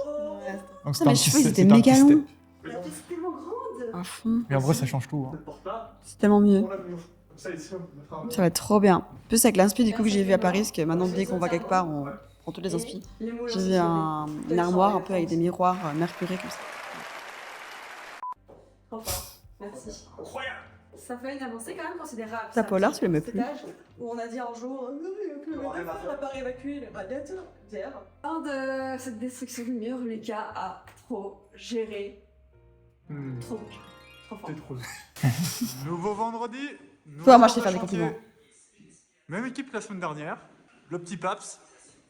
Donc Putain, mes cheveux, ils step, étaient c'était un méga petit longs. step. La pièce est tellement grande. À fond. Mais en vrai, ça change tout. Hein. Pour ça, C'est tellement mieux. on l'a mis. Comme ça, ici, on mettra un Ça va être trop bien. En plus, avec l'inspi du coup que j'ai vu à Paris, parce que maintenant, dès qu'on va quelque part, on prend toutes les inspi. Les moules J'ai aussi, vu c'est une armoire un peu avec des miroirs mercurés comme ça. trop fort. Merci. incroyable. Ça fait une avancée quand même considérable. Ta ça. polar, tu l'aimais Cet plus. âge où on a dit un jour, non, il n'y a plus le médecin, on n'a pas évacué les radiateurs d'air. Fin de cette destruction du mur, Lucas a trop géré. Trop fort. T'es trop. Nouveau vendredi. Toi, moi, je t'ai fait des compliments. Même équipe que la semaine dernière. Le petit Paps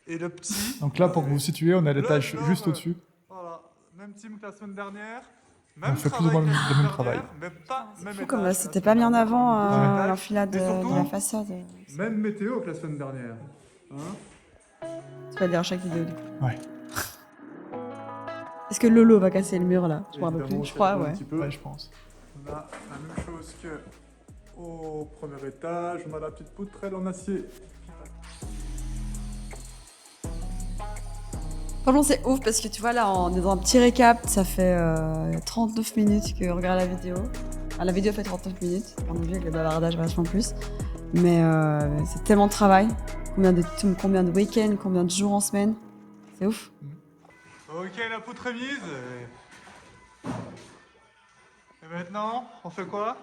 et le petit. Donc là, pour vous situer, on a l'étage Le juste Love. au-dessus. Voilà. Même team que la semaine dernière. On fait plus ou moins que la le semaine même travail. dernière, Mais pas même Fou étage comme que la c'était semaine pas mis en dernière. avant Ouais. l'enfilade Et de surtout- la façade. Même météo que la semaine dernière. Hein? Tu vas le dire à chaque vidéo du coup. Ouais. Est-ce que Lolo va casser le mur là Je me rappelle Évidemment, plus. Je ça crois, dépend ouais. un petit peu. Ouais, je pense. On a la même chose que au premier étage. On a la petite poutrelle en acier. Franchement, c'est ouf parce que tu vois, là, on est dans un petit récap. Ça fait 39 minutes qu'on regarde la vidéo. Ah, la vidéo fait 39 minutes. On oublie avec le bavardage vachement plus. Mais c'est tellement de travail. Combien de week-ends, combien de jours en semaine. C'est ouf. Ok, la poutre est mise. Et maintenant, on fait quoi?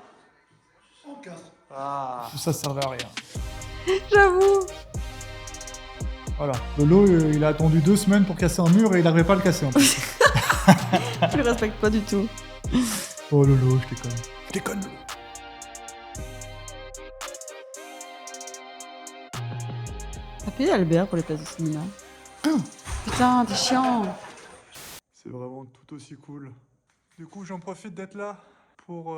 On casse. Ah. Tout ça servait à rien. J'avoue. Voilà. Lolo, il a attendu 2 semaines pour casser un mur et il n'arrivait pas à le casser en plus. Je le respecte pas du tout. Oh Lolo, je déconne. Je déconne. T'as payé Albert pour les places de cinéma? Putain, t'es chiant. C'est vraiment tout aussi cool. Du coup, j'en profite d'être là pour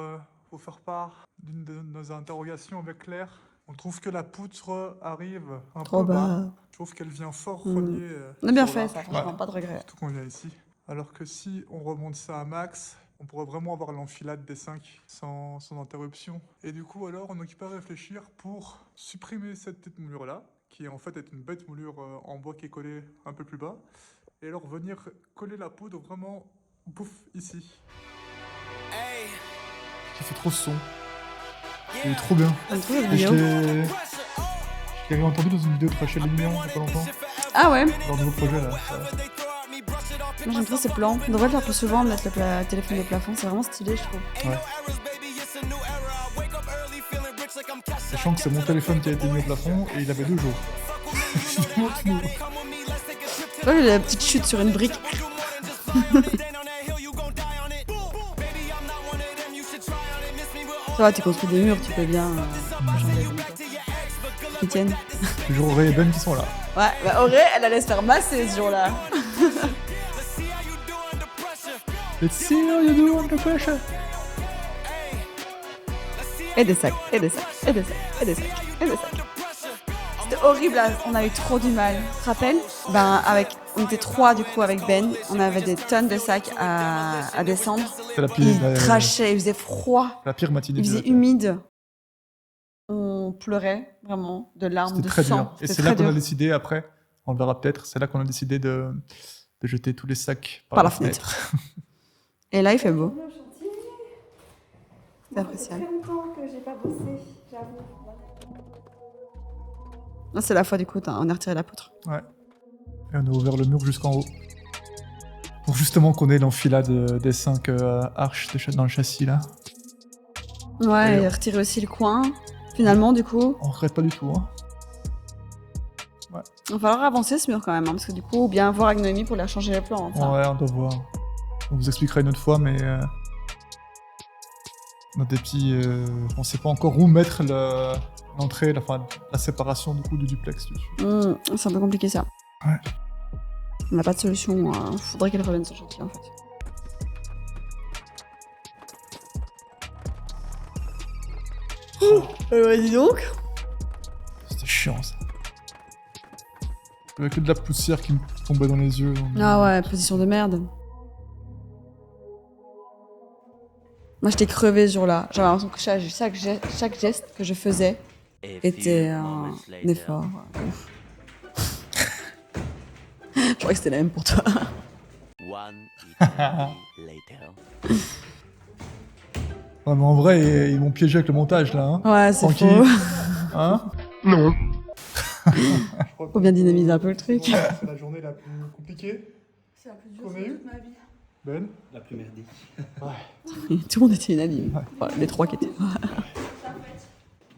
vous faire part d'une de nos interrogations avec Claire. On trouve que la poutre arrive un Trop peu bas. bas. Je trouve qu'elle vient fort Mm. relier. On a bien sur fait l'arc. ça, franchement, pas de regret. Surtout qu'on vient ici. Alors que si on remonte ça à max, On pourrait vraiment avoir l'enfilade des 5 sans interruption. Et du coup, alors, on occupait à réfléchir pour supprimer cette petite moulure-là, qui en fait est une bête moulure en bois qui est collée un peu plus bas. Et alors venir coller la poudre vraiment, pouf, ici. Qui fait trop son. Il est trop bien. On trouve la Et je vidéo. l'avais entendu dans une vidéo de Rachel Lumière il y a pas longtemps. Ah ouais. Leur nouveau projet là. Moi j'aime trop ces plans. On devrait le faire plus souvent, mettre le téléphone au plafond. C'est vraiment stylé, je trouve. Ouais. Sachant que c'est mon téléphone qui a été mis au plafond et il avait 2 jours. C'est vraiment tout nouveau. Là, j'ai la petite chute sur une brique. Ça va, tu construis des murs, tu peux bien. Qui tiennent. Toujours Auré et Ben qui sont là. Ouais, bah Auré, elle allait se faire masser ce jour-là. Let's see how you do under pressure. Et des sacs, et des sacs, et des sacs, et des sacs, et des sacs. C'était horrible, là. On a eu trop du mal. Tu te rappelles? On était 3 du coup avec Ben. On avait des tonnes de sacs à descendre. C'est la pire, Il crachait, il faisait froid, la pire matinée. il de faisait la- humide. On pleurait vraiment de larmes, C'était de très sang. dur. Et C'était c'est là très qu'on a dur. décidé après, on le verra peut-être, c'est là qu'on a décidé de jeter tous les sacs Par la fenêtre. Et là, il fait beau. Au chantier. C'est Ça fait appréciable. très longtemps que j'ai pas bossé, j'avoue. Là, c'est la fois du coup, on a retiré la poutre. Et on a ouvert le mur jusqu'en haut. Pour justement qu'on ait l'enfilade des 5 arches dans le châssis là. Ouais, Et et retirer aussi le coin. Finalement, du coup, On regrette pas du tout. Hein. il va falloir avancer ce mur quand même, hein, parce que du coup, ou bien voir avec Noémie pour leur changer les plans. Enfin. Ouais, on doit voir. On vous expliquera une autre fois, mais on a des petits. On sait pas encore où mettre l'entrée, la séparation du coup du duplex dessus. C'est un peu compliqué ça. Ouais. On n'a pas de solution. Faudrait qu'elle revienne sur le chantier en fait. Dis donc. C'était chiant ça. Il y avait que de la poussière qui me tombait dans les yeux. donc- Ah ouais, position de merde. Moi j'étais crevée ce jour-là. J'avais l'impression que chaque geste que je faisais était un effort. Ouf. Je croyais que c'était la même pour toi. Ouais, mais en vrai, ils m'ont piégé avec le montage là. Hein. Ouais, c'est Tranquille. faux. Hein Faut bien dynamiser un peu le truc. C'est la journée la plus compliquée. C'est la plus dure de toute ma vie. Ben, La plus merdique. Tout le monde était unanime. Enfin, les 3 qui étaient.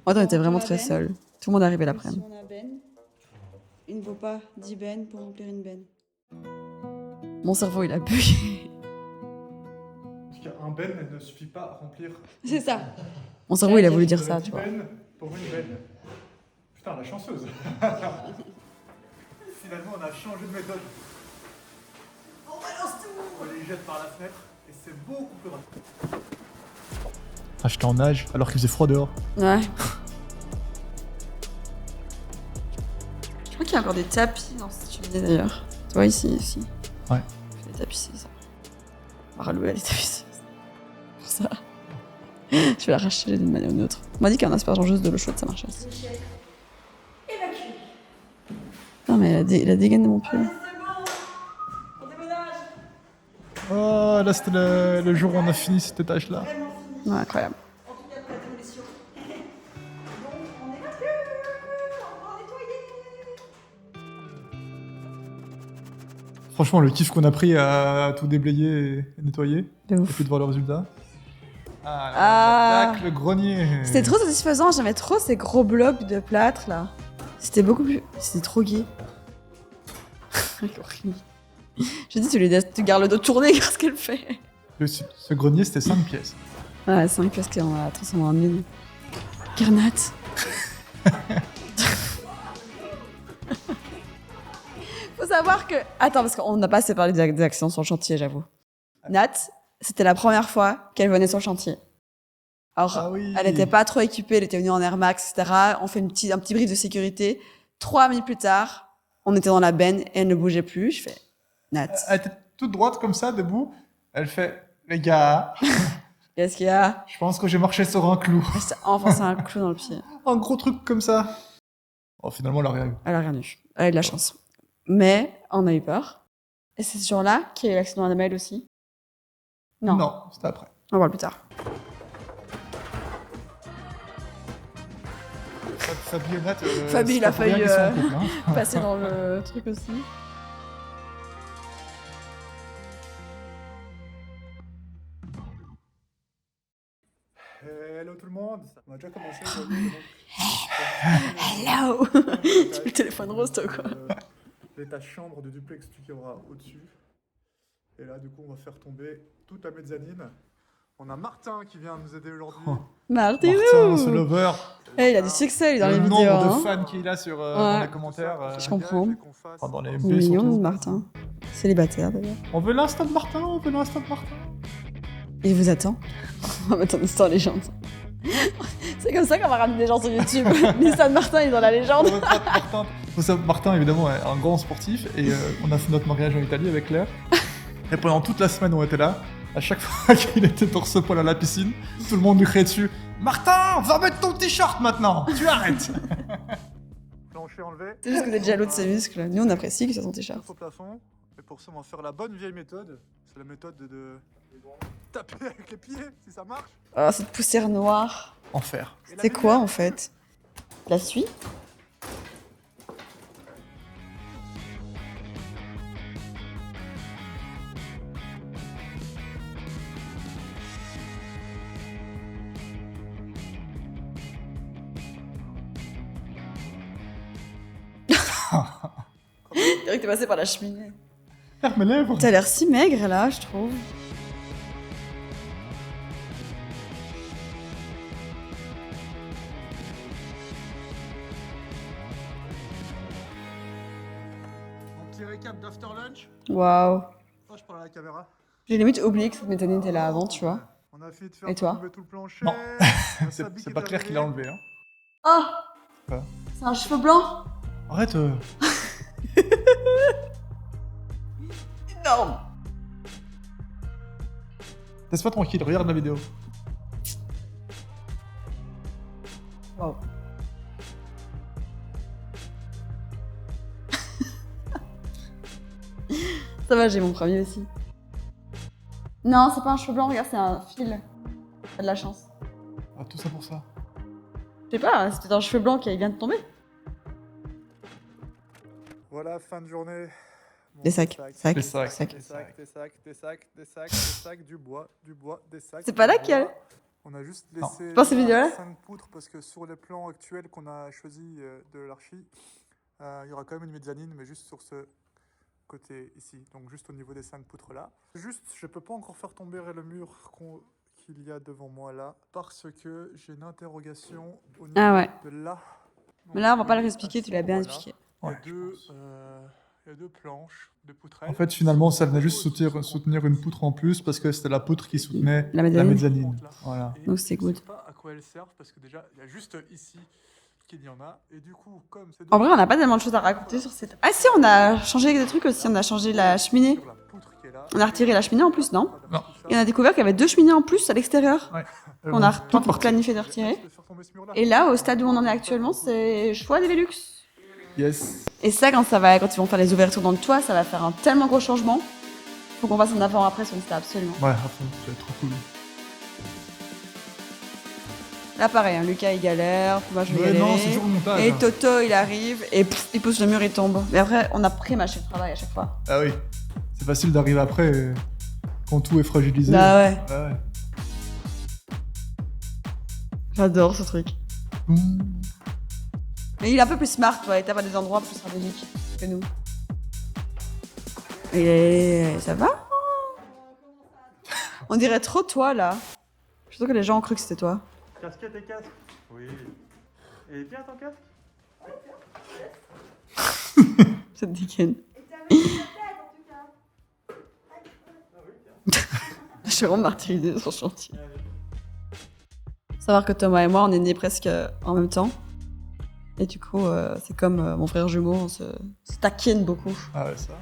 Attends, on était vraiment très seuls. Tout le monde arrivait l'après-midi. On a Ben. Il ne vaut pas 10 bennes pour remplir une benne. Mon cerveau, il a bugué. parce qu'un ben ne suffit pas à remplir. C'est ça. Mon cerveau, il a voulu dire ça, 10 tu vois. bennes pour une benne. Putain, la chanceuse. Finalement, on a changé de méthode. On balance tout. On les jette par la fenêtre et c'est beaucoup plus rapide. Ah, j'étais en nage alors qu'il faisait froid dehors. Ouais. Je crois qu'il y a encore des tapis dans cette cheminée d'ailleurs. Tu vois, ici. Ouais. Les tapis, c'est ça. On va relouer les tapis. Pour ça. Je vais l'arracher d'une manière ou d'une autre. On m'a dit qu'en aspergeant juste de l'eau chaude, ça marche aussi. Évacue. Non, mais la dégaine de mon pull. C'est bon. On déménage. Oh, là c'était le jour où on a fini cet étage là. Vraiment fini. Ouais, incroyable. En tout cas pour la démolition. Bon, on évacue. On va nettoyer. Franchement, le kiff qu'on a pris à tout déblayer et nettoyer. De Et ouf. puis de voir le résultat. Ah, Ah. tac, le grenier. C'était trop satisfaisant, j'aimais trop ces gros blocs de plâtre là. C'était beaucoup plus. C'était trop gai. Horrible. J'ai dit, tu gardes le dos tourné, regarde ce qu'elle fait. Ce grenier c'était 5 pièces. Ouais, 5 pièces qu'on a transformé en une. Garnat. Faut savoir que. Attends, parce qu'on n'a pas assez parlé des accidents sur le chantier, j'avoue. Nat, c'était la première fois qu'elle venait sur le chantier. Alors, Ah oui. elle n'était pas trop équipée, elle était venue en Air Max, etc. On fait un petit brief de sécurité. 3 minutes plus tard, on était dans la benne et elle ne bougeait plus. Je fais, Nat. Elle était toute droite comme ça, debout. Elle fait Les gars, Qu'est-ce qu'il y a? je pense que j'ai marché sur un clou. Elle s'est enfoncé un clou dans le pied. Un gros truc comme ça. Oh, finalement, elle a rien eu. Elle a rien eu. Elle a eu de la chance. Mais on a eu peur. Et c'est ce jour-là qu'il y a eu l'accident d'Annabelle aussi? Non. C'était après. On va voir plus tard. Fabi et Nat, Fabi, il c'est a pas pour rien failli, qu'ils sont en couple, hein. Passer dans le truc aussi. Hello tout le monde. On a déjà commencé. Hello. Tu fais le téléphone rose, toi, quoi. L'étage chambre du duplex qui aura au-dessus. Et là, du coup, on va faire tomber toute la mezzanine. On a Martin qui vient nous aider aujourd'hui. Martinou. Martin, ce lover. Eh, il a du succès, lui, dans les Le vidéos. nombre de hein. fans qu'il a sur dans Ouais. les commentaires. Je comprends. Enfin, dans les Il MP est mignon, surtout. Martin. Célibataire, d'ailleurs. On veut l'instant de Martin, on veut l'instant de Martin. Il vous attend. On va mettre en histoire légende. C'est comme ça qu'on va ramener des gens sur YouTube. Nissan Martin, il est dans la légende. Martin, évidemment, est un grand sportif et on a fait notre mariage en Italie avec Claire. Et pendant toute la semaine, on était là. À chaque fois qu'il était torse-poil à la piscine, tout le monde lui criait dessus. Martin, va mettre ton t-shirt maintenant. Tu arrêtes. Plancher enlevé. C'est juste que vous êtes jaloux de ses muscles. Nous, on apprécie que ça son t-shirt. Au plafond. Et pour ça, on va faire la bonne vieille méthode. C'est la méthode de taper avec les pieds, si ça marche. Oh, cette poussière noire. Enfer. C'est quoi, en fait? La suie? C'est vrai que t'es passé par la cheminée. Ferme mes lèvres. T'as l'air si maigre, là, je trouve. Un petit récap d'after lunch. Waouh. Oh, je parle à la caméra. J'ai limite oublié que cette méthanie était là avant, tu vois. On a fini de faire Et toi? tomber tout le plancher. Non. C'est pas Claire qui l'a enlevé. Hein. Oh! Quoi? C'est un cheveu blanc? Arrête. Énorme! Laisse-moi tranquille, regarde la vidéo. Wow. Ça va, j'ai mon premier aussi. Non, c'est pas un cheveu blanc, regarde, c'est un fil. T'as de la chance. Ah, tout ça pour ça. Je sais pas, c'est peut-être un cheveu blanc qui vient de tomber. Voilà, fin de journée. Bon, Des sacs, sacs, Des sacs, sacs. des sacs, des sacs, des sacs, des sacs, des sacs, du bois, des sacs. C'est pas là du qu'il y a- bois. On a juste Non. laissé C'est pas ces vidéos-là 5 poutres parce que sur les plans actuels qu'on a choisi de l'archi, il y aura quand même une mezzanine, mais juste sur ce côté ici, donc juste au niveau des 5 poutres là. Juste, je peux pas encore faire tomber le mur qu'il y a devant moi là, parce que j'ai une interrogation au niveau Ah ouais. de là. Mais là, on va pas le réexpliquer, tu l'as bien Voilà. expliqué. Il y a deux planches, deux poutrelles. En fait, finalement, ça venait juste soutenir une poutre en plus parce que c'était la poutre qui soutenait La mezzanine. mezzanine. Voilà. Et Donc, c'est je good. sais pas à quoi elles servent parce que déjà, il y a juste ici qu'il y en a. Et du coup, comme c'est En vrai, on n'a pas tellement de choses à raconter sur cette... Ah si, on a changé des trucs aussi, on a changé la cheminée. sur la poutre qui est là, On a retiré la cheminée en plus, non? Non. Et on a découvert qu'il y avait 2 cheminées en plus à l'extérieur. Ouais. On a pas encore planifié de retirer. Et là, au stade où on en est actuellement, c'est choix des Velux. Yes. Et ça, quand ils vont faire les ouvertures dans le toit, ça va faire un tellement gros changement. Faut qu'on fasse un avant-après sur Insta, absolument. Ouais, à fond, ça va être trop cool. Là, pareil, hein, Lucas, il galère, moi, je vais Ouais, galérer. non, c'est toujours le montage. Et Toto, il arrive, et pff, il pousse le mur, il tombe. Mais après, on a pré-mâché le travail à chaque fois. Ah oui. C'est facile d'arriver après quand tout est fragilisé. Bah ouais, Ouais. j'adore ce truc. Mmh. Mais il est un peu plus smart, toi, il tape à des endroits plus stratégiques que nous. Et ça va? On dirait trop toi, là. Je suis sûre que les gens ont cru que c'était toi. Casquette et casque. Oui. Et bien ton casque. Ça te dégaine. Je suis vraiment martyrisée sur le chantier. Savoir que Thomas et moi, on est nés presque en même temps. Et du coup, c'est comme mon frère jumeau, on se taquine beaucoup. Ah ouais, ça.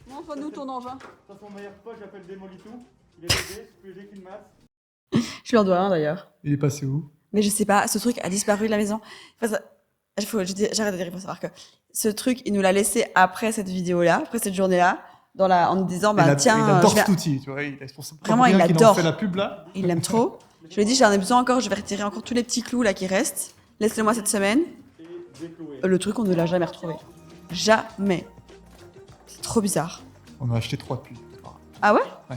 Bon, montre-nous ton engin. Ça, c'est mon meilleur pote, j'appelle Démolitou. Il est bébé, plus léger qu'une masse. Je lui en dois un d'ailleurs. Il est passé où? Mais je sais pas, ce truc a disparu de la maison. Enfin, j'arrête de dire, il faut savoir que ce truc, il nous l'a laissé après cette vidéo-là, après cette journée-là, en nous disant, bah il tiens, adore je vais- cet outil, tu vois. C'est pour ça Vraiment, il qu'il en l'adore. fait la pub là. il l'aime trop. Je lui ai dit, j'en ai besoin encore, je vais retirer encore tous les petits clous là qui restent. Laissez-le-moi cette semaine. Et décloué. Le truc, on ne l'a jamais retrouvé. Jamais. C'est trop bizarre. On a acheté 3 depuis. Ah ouais? Ouais.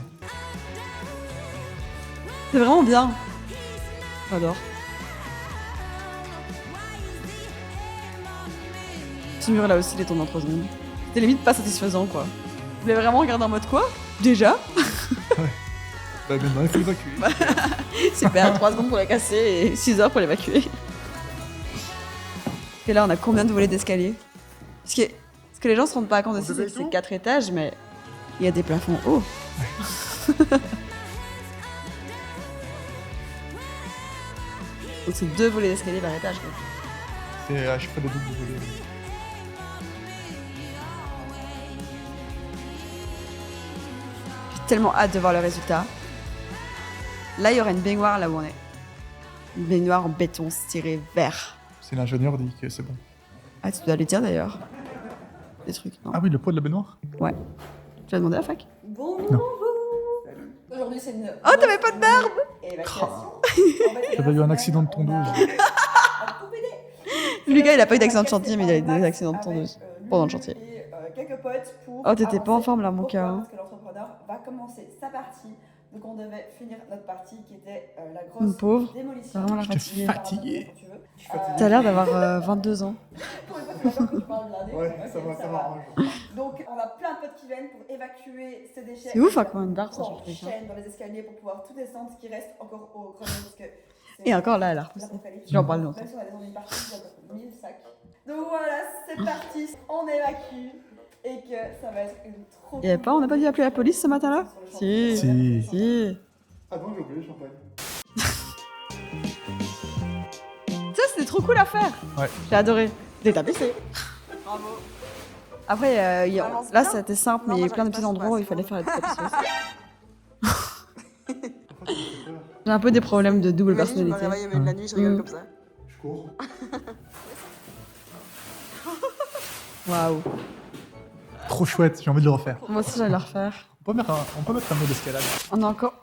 C'est vraiment bien. J'adore. Ce mur là aussi, il est tombé en 3 secondes. C'était limite pas satisfaisant quoi. Vous voulez vraiment regarder en mode quoi? Déjà? Bah maintenant, il faut l'évacuer. Super, 3 secondes pour la casser et 6 heures pour l'évacuer. Et là, on a combien de volets d'escalier? Parce que les gens se rendent pas compte aussi, c'est que c'est 4 étages, mais il y a des plafonds hauts. Donc c'est 2 volets d'escalier par étage. Quoi. C'est à chaque fois des doubles volets. J'ai tellement hâte de voir le résultat. Là, il y aura une baignoire là où on est. Une baignoire en béton ciré vert. C'est l'ingénieur dit que c'est bon. Ah, tu dois lui dire d'ailleurs. Des trucs, non? Ah oui, le poids de la baignoire? Ouais. Tu as demandé à la fac? Bonjour. Aujourd'hui, c'est une. Oh, t'avais pas de barbe! Évacuation. J'avais eu un accident de tondeuse. Lucas, il a pas eu d'accident de chantier, mais il a eu des accidents de tondeuse pendant le chantier. Quelques potes pour Oh, t'étais pas en avancer. forme là, mon Pourquoi? cœur. Parce que l'entrepreneur va commencer sa partie. Donc on devait finir notre partie qui était la Mon grosse pauvre, démolition. vraiment la J'étais fatiguée. fatigué. Quand tu veux. T'as l'air d'avoir 22 ans. Pour une fois, c'est pas que je parle blindé. Ouais, Ok, ça va, ça va. m'arrange. Donc on a plein de potes qui viennent pour évacuer ces déchets. C'est ouf à combien de barres ça On change déjà. enchaîne dans les escaliers pour pouvoir tout descendre, ce qui reste encore au grenier parce que. c'est- Et encore là, elle a repoussé. l'apocalypse. J'en parle longtemps. Même si on a descendu une partie, il y a 1000 sacs. Donc voilà, c'est parti, on évacue et que ça va être une trop. On n'a pas dû appeler la police ce matin-là? Si. Si. Si. Ah non, j'ai oublié le champagne. Ça, c'était trop cool à faire. Ouais. J'ai adoré. Détapissé. Bravo. Après, Vraiment, c'est là, bien. c'était simple, Non, mais il y moi, a plein de petits j'arrive pas, endroits où c'est il fallait pas, faire la détapisseuse. J'ai un peu des problèmes de double personnalité. de la nuit, je rigole comme ça. Je cours. Waouh. Trop chouette, j'ai envie de le refaire. Moi aussi, j'allais le refaire. On peut mettre un mot d'escalade. On a encore.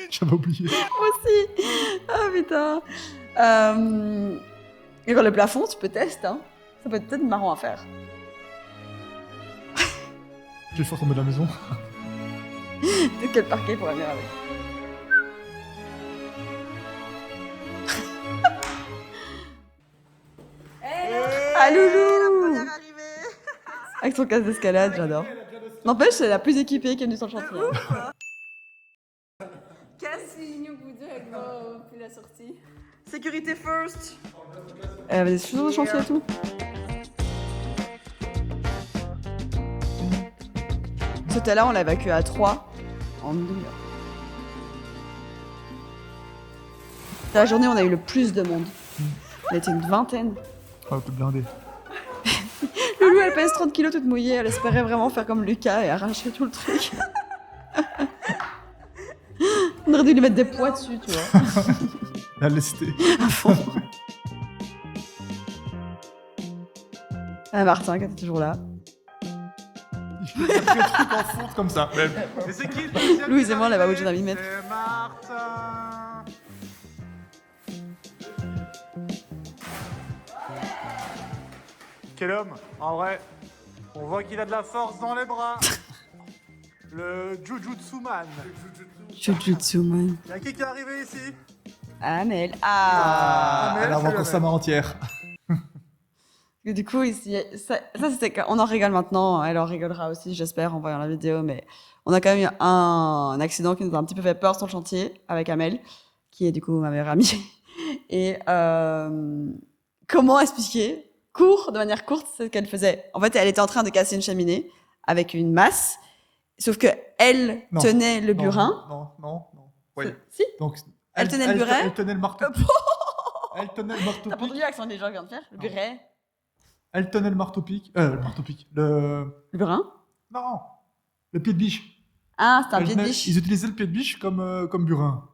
J'avais oublié. Moi aussi. Ah putain. Et le plafond, tu peux tester. Hein. Ça peut être peut-être marrant à faire. J'ai fait tomber de la maison. Peut-être que le parquet pourrait venir avec. Ah loulou. Avec son casque d'escalade, j'adore. N'empêche, c'est la plus équipée qui est venue sur le chantier. Casse-ligne au bout de puis la sortie. Sécurité first. Elle avait des choses de chantier et tout. Ce hôtel-là, on l'a évacué à 3 en une demi-heure. C'est la journée où on a eu le plus de monde. On était une vingtaine. Oh, t'es blindé. Loulou, elle pèse 30 kilos toute mouillée. Elle espérait vraiment faire comme Lucas et arracher tout le truc. On aurait dû lui mettre des poids dessus, tu vois. La lesté. Ah, Martin, qui était toujours là. Il fait des trucs en fonte comme ça. Mais Mais c'est qui le deuxième Louise qui et moi, on est l'avait arrivé? obligé d'en mettre. C'est Martin. Quel homme, en vrai. On voit qu'il a de la force dans les bras. Le Jujutsu Man. Jujutsu Man. Y'a qui est arrivé ici? Amel. Amel, elle a c'est encore la sa main entière. Et du coup, ici, ça c'était quand on en rigole maintenant. Elle en rigolera aussi, j'espère, en voyant la vidéo. Mais on a quand même eu un accident qui nous a un petit peu fait peur sur le chantier avec Amel, qui est du coup ma meilleure amie. Et comment expliquer de manière courte, ce qu'elle faisait. En fait, elle était en train de casser une cheminée avec une masse, sauf que elle Non. tenait le Non, burin. Non. Oui. Si. Donc, Elle tenait le buret. Elle tenait le marteau. Elle tenait le marteau. T'as pas entendu l'accent des gens qui viennent de faire? Le buret. Elle tenait le marteau-pique. Le marteau-pique. Le brun? Non, le pied de biche. Ah, c'est un Elle pied de tenait- biche. Ils utilisaient le pied de biche comme burin.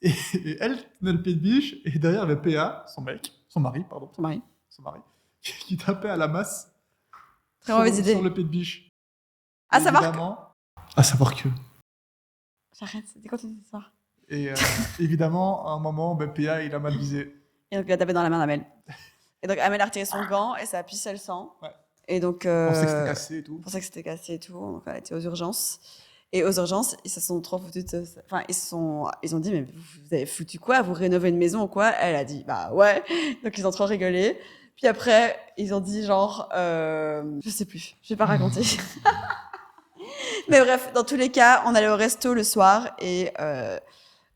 Et elle tenait le pied de biche, et derrière, il y avait PA, son mari, Son mari. qui tapait à la masse. Très mauvaise idée. Sur le pied de biche. À savoir que... Évidemment- À savoir que. J'arrête, c'était quoi cette histoire? Et évidemment, à un moment, PA, il a mal visé. Et donc, il a tapé dans la main d'Amel. Et donc, Amel a retiré son gant et ça a pissé le sang. Ouais. Et donc... On pensait que c'était cassé et tout. On pensait que c'était cassé et tout. Donc, elle était aux urgences. Et aux urgences, ils se sont trop foutus de... Enfin, ils ont dit, mais vous avez foutu quoi? Vous rénovez une maison ou quoi? Elle a dit, bah ouais. Donc, ils ont trop rigolé. Puis après, ils ont dit genre... je sais plus. Je vais pas raconter. Mais bref, dans tous les cas, on allait au resto le soir et...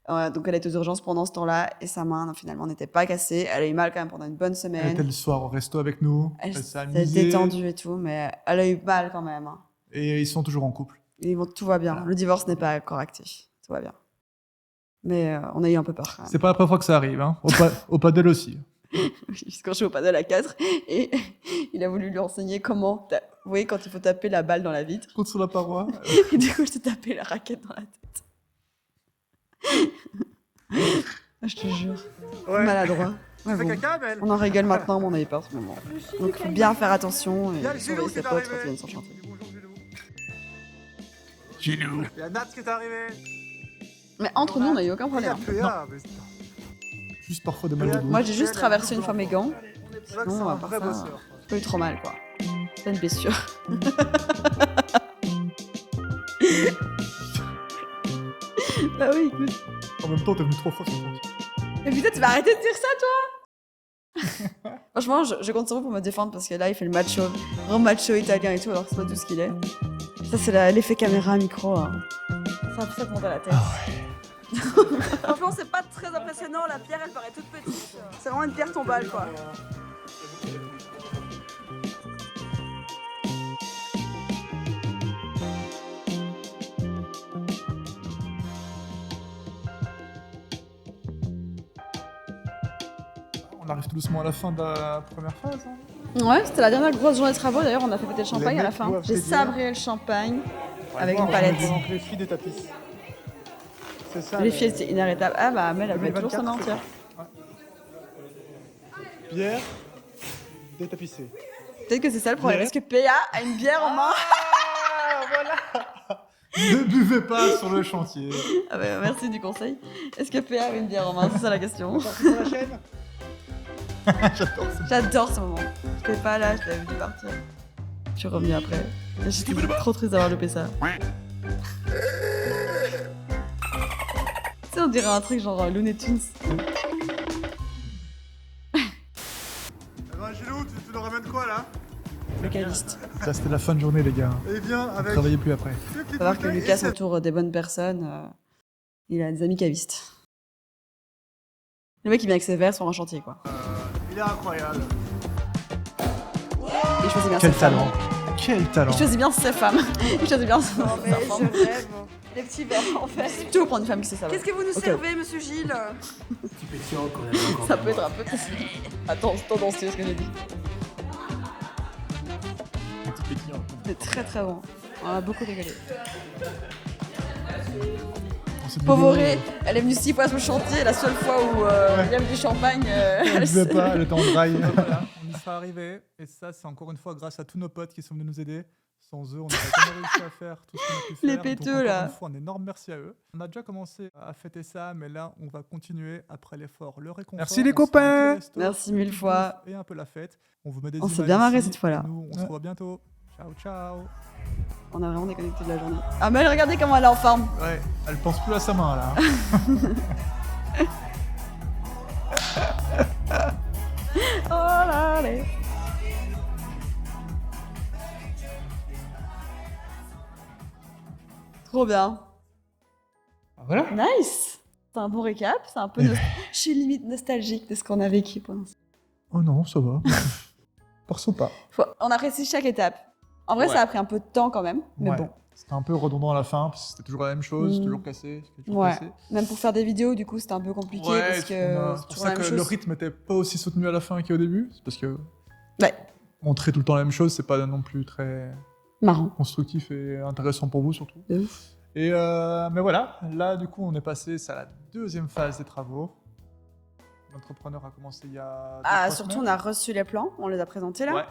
donc elle était aux urgences pendant ce temps-là et sa main finalement n'était pas cassée. Elle a eu mal quand même pendant une bonne Elle semaine. était le soir au resto avec nous. Elle s'est s'est amusée. détendue et tout, mais elle a eu mal quand même. Hein. Et ils sont toujours en couple. Et tout va bien. Voilà. Le divorce n'est pas encore acté. Tout va bien. Mais on a eu un peu peur quand même. C'est pas la première fois que ça arrive, hein. Au padel aussi. Quand je suis au paddle à 4 et il a voulu lui enseigner comment. Vous voyez, quand il faut taper la balle dans la vitre. Contre la paroi. Et du coup, je t'ai tapé la raquette dans la tête. Je te jure. Maladroit. Ouais, bon. On en rigole maintenant, mais on avait peur en ce moment. Donc, faut bien faire attention et surveiller ses potes quand ils viennent s'enchanter. Gilou. Il y a Nat qui est arrivé. Mais entre nous, on n'a eu aucun problème. Juste parfois des mal de dos. Moi, j'ai juste traversé une fois mes gants. C'est vrai que c'est Non, un à part vrai ça, bosseur. j'ai pas eu trop mal, quoi. C'est une blessure. Bah oui, écoute. En même temps, t'es venu 3 fois sur le chantier. Mais putain, tu vas arrêter de dire ça, toi. Franchement, je compte sur vous pour me défendre parce que là, il fait le macho, grand macho italien et tout, alors que c'est pas tout ce qu'il est. Ça, c'est l'effet caméra, micro. Hein. Ça te monte à la tête. Franchement, c'est pas très impressionnant. La pierre, elle paraît toute petite. C'est vraiment une pierre tombale, quoi. On arrive tout doucement à la fin de la première phase. Hein. Ouais, c'était la dernière grosse journée de travaux. D'ailleurs, on a fait péter le champagne à la mecs fin. doivent J'ai te dire- sabré le champagne avec une palette. Il manque les filles des tapis. C'est ça. Les filles étaient inarrêtables. Ah bah, Amel, elle met toujours sa main 2024, entière. Bière détapissée. Peut-être que c'est ça le problème. Bière. Est-ce que PA a une bière en main? Ne buvez pas sur le chantier. Ah bah, merci du conseil. Est-ce que PA a une bière en main? C'est ça la question. Parti pour la chaîne. J'adore ça. J'adore ce moment. Je n'étais pas là, je l'avais vu partir. Je suis revenue après. J'étais trop triste d'avoir loupé ça. Tu sais, on dirait un truc genre Looney Tunes. Eh ben, Gilou, tu nous ramènes quoi là? Le caviste. Ça, c'était la fin de journée, les gars. Et viens On avec. travaillait plus après. deux petites Faut savoir que bouteilles et Lucas c'est- s'entoure des bonnes personnes. Il a des amis cavistes. Le mec, il vient avec ses verres sur un chantier, quoi. Il est incroyable. Il choisit bien Quel ses femmes. talent. Quel talent. Il choisit bien ses femmes. Il choisit bien ses Non, mais enfants. je rêve. Les petits verres, en fait. C'est toujours prendre une femme qui sait ça. Qu'est-ce que vous nous Ok. servez, monsieur Gilles? Ça peut être un peu... Attends, tendancieux ce que j'ai dit. C'est très très bon. On a beaucoup rigolé. Dans cette Pauvoré, vidéo, elle est venue 6 fois sur le chantier, la seule fois où il y avait du champagne. Elle ne buvait pas, elle était en dry. Voilà, on y sera arrivé. Et ça, c'est encore une fois grâce à tous nos potes qui sont venus nous aider. Sans eux, on n'aurait jamais réussi à faire tout ce qu'on a pu faire. Les Donc, péteux, encore là. une fois, un énorme merci à eux. On a déjà commencé à fêter ça, mais là, on va continuer après l'effort, le réconfort. Merci les On se fait un copains. petit resto, Merci une mille petite fois. bouffe Et un peu la fête. On vous met des On s'est images bien marré ici, cette fois-là. et Nous, on se revoit bientôt. Ciao, ciao. On a vraiment déconnecté de la journée. Ah mais regardez comment elle est en forme. Ouais, elle pense plus à sa main, là. Oh là allez. Trop bien. Voilà. Nice. C'est un bon récap. C'est un peu. Je suis limite nostalgique de ce qu'on a vécu pendant. Oh non, ça va. Perso pas. On apprécie chaque étape. En vrai, ça a pris un peu de temps quand même, mais Ouais. bon. C'était un peu redondant à la fin, parce que c'était toujours la même chose, Mm. toujours cassé. Toujours Ouais. cassé. Même pour faire des vidéos, du coup, c'était un peu compliqué parce que c'est c'est pour toujours ça la que même le chose. rythme était pas aussi soutenu à la fin qu'au début. C'est parce que Ouais. montrer tout le temps la même chose, c'est pas non plus très Marrant. constructif et intéressant pour vous surtout. De ouf. Et mais voilà, là du coup on est passé, c'est à la deuxième phase des travaux. L'entrepreneur a commencé il y a. Ah, surtout, on a reçu les plans, on les a présentés là. Ouais.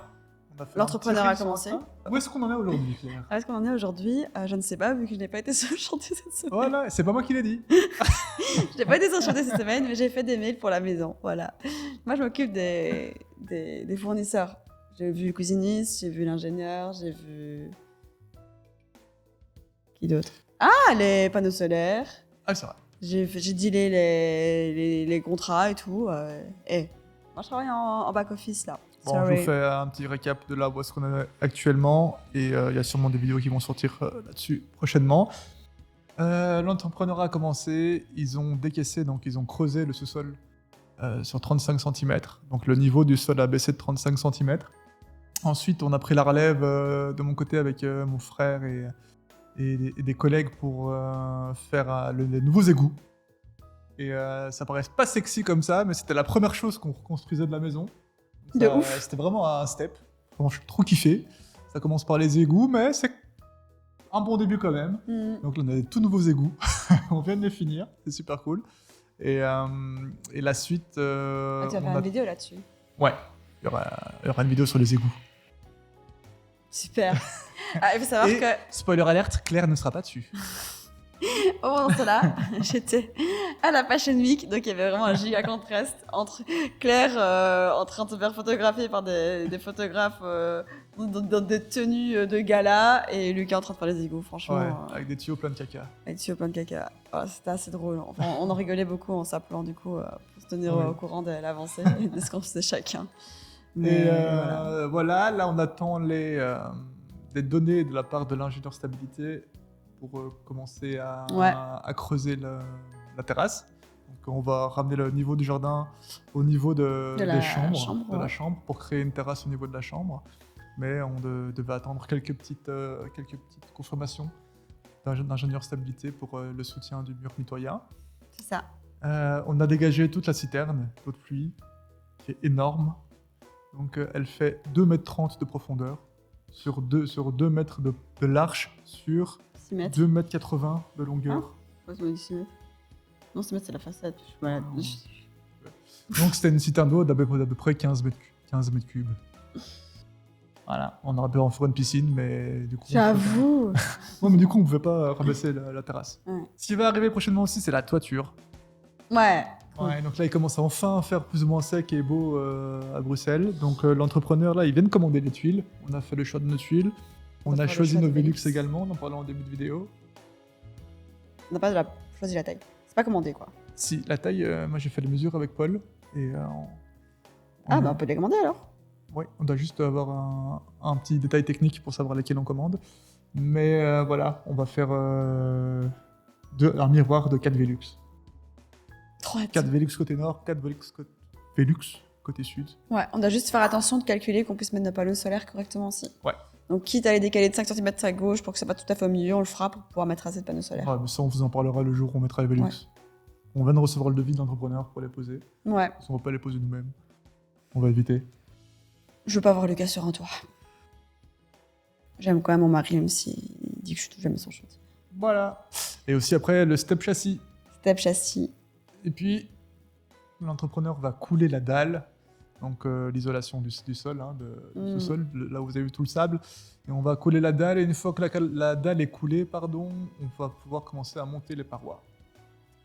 On a fait L'entrepreneur un a petit reel commencé. sur ça. Où est-ce qu'on en est aujourd'hui, Claire? Où est-ce qu'on en est aujourd'hui? Je ne sais pas, vu que je n'ai pas été sur le chantier cette semaine. Voilà, c'est pas moi qui l'ai dit. Je n'ai pas été sur le chantier cette semaine, mais j'ai fait des mails pour la maison. Voilà. Moi, je m'occupe des fournisseurs. J'ai vu le cuisiniste, j'ai vu l'ingénieur, j'ai vu. Qui d'autre? Ah, les panneaux solaires. Ah, c'est vrai. J'ai dealé les contrats et tout. Et moi, je travaille en back-office là. Bon, je Sorry. vous fais un petit récap de là où est-ce qu'on est actuellement et il y a sûrement des vidéos qui vont sortir là-dessus prochainement. L'entrepreneur a commencé, ils ont décaissé, donc ils ont creusé le sous-sol sur 35 cm. Donc le niveau du sol a baissé de 35 cm. Ensuite, on a pris la relève de mon côté avec mon frère et des collègues pour faire les nouveaux égouts. Et ça paraît pas sexy comme ça, mais c'était la première chose qu'on reconstruisait de la maison. De ouf. C'était vraiment un step. Vraiment, je suis trop kiffé. Ça commence par les égouts, mais c'est un bon début quand même. Mm. Donc là, on a des tout nouveaux égouts. On vient de les finir. C'est super cool. Et la suite... Tu vas faire une vidéo là-dessus. Ouais. Il y aura une vidéo sur les égouts. Super. Il faut savoir Et que spoiler alerte, Claire ne sera pas dessus. au moment de cela, j'étais à la Fashion Week, donc il y avait vraiment un giga contraste entre Claire en train de se faire photographier par des photographes dans des tenues de gala et Lucas en train de faire les égouts, franchement. Ouais, avec des tuyaux pleins de caca. Avec des tuyaux pleins de caca. Voilà, c'était assez drôle. Enfin, on en rigolait beaucoup en s'appelant du coup pour se tenir Oui. au courant de l'avancée et de ce qu'on faisait chacun. Et Mais voilà, là on attend des données de la part de l'ingénieur stabilité pour commencer Ouais. à creuser la terrasse. Donc on va ramener le niveau du jardin au niveau De la des chambres, chambre, de la ouais. chambre pour créer une terrasse au niveau de la chambre. Mais on devait attendre quelques petites confirmations d'ingénieur stabilité pour le soutien du mur mitoyen. c'est ça. On a dégagé toute la citerne d'eau de pluie, qui est énorme. Donc elle fait 2,30 m de profondeur sur 2 mètres de large sur 6 mètres. 2,80 m de longueur. Ouais, ça m'a dit 6 mètres. Non, 6 mètres, c'est la façade. Je suis malade. Donc c'était une citerne d'eau d'à peu près 15 mètres cubes. Voilà, on aurait pu en faire une piscine, mais du coup... J'avoue. Non, mais du coup, on pouvait pas rabaisser la terrasse. Ouais. Ce qui va arriver prochainement aussi, c'est la toiture. Ouais. Ouais, donc là, il commence à enfin faire plus ou moins sec et beau à Bruxelles. Donc l'entrepreneur, là, il vient de commander les tuiles. On a fait le choix de nos tuiles. On va a faire le choisi choix nos de Velux Velux. également, on en parlait en début de vidéo. On n'a pas choisi la taille. C'est pas commandé, quoi. Si, la taille, moi j'ai fait les mesures avec Paul. Et Ah, bah on peut les commander alors. Oui, on doit juste avoir un petit détail technique pour savoir lesquels on commande. Mais voilà, on va faire un miroir de 4 Velux. Trop hâte. 4 Velux côté nord, 4 Velux côté sud. Ouais, on doit juste faire attention de calculer qu'on puisse mettre nos panneaux solaires correctement aussi. Ouais. Donc, quitte à les décaler de 5 cm à gauche pour que ça soit pas tout à fait au milieu, on le fera pour pouvoir mettre assez de panneaux solaires. Ouais, mais ça, on vous en parlera le jour où on mettra les Velux. Ouais. On vient de recevoir le devis de l'entrepreneur pour les poser. Ouais. Parce qu'on va pas les poser nous-mêmes. On va éviter. Je veux pas voir Lucas sur un toit. J'aime quand même mon mari, même s'il dit que je suis jamais son chantier. Voilà. Et aussi après, le step châssis. Step châssis. Et puis, l'entrepreneur va couler la dalle, donc l'isolation du sol, hein, du sous-sol, là où vous avez vu tout le sable. Et on va couler la dalle, et une fois que la dalle est coulée, on va pouvoir commencer à monter les parois.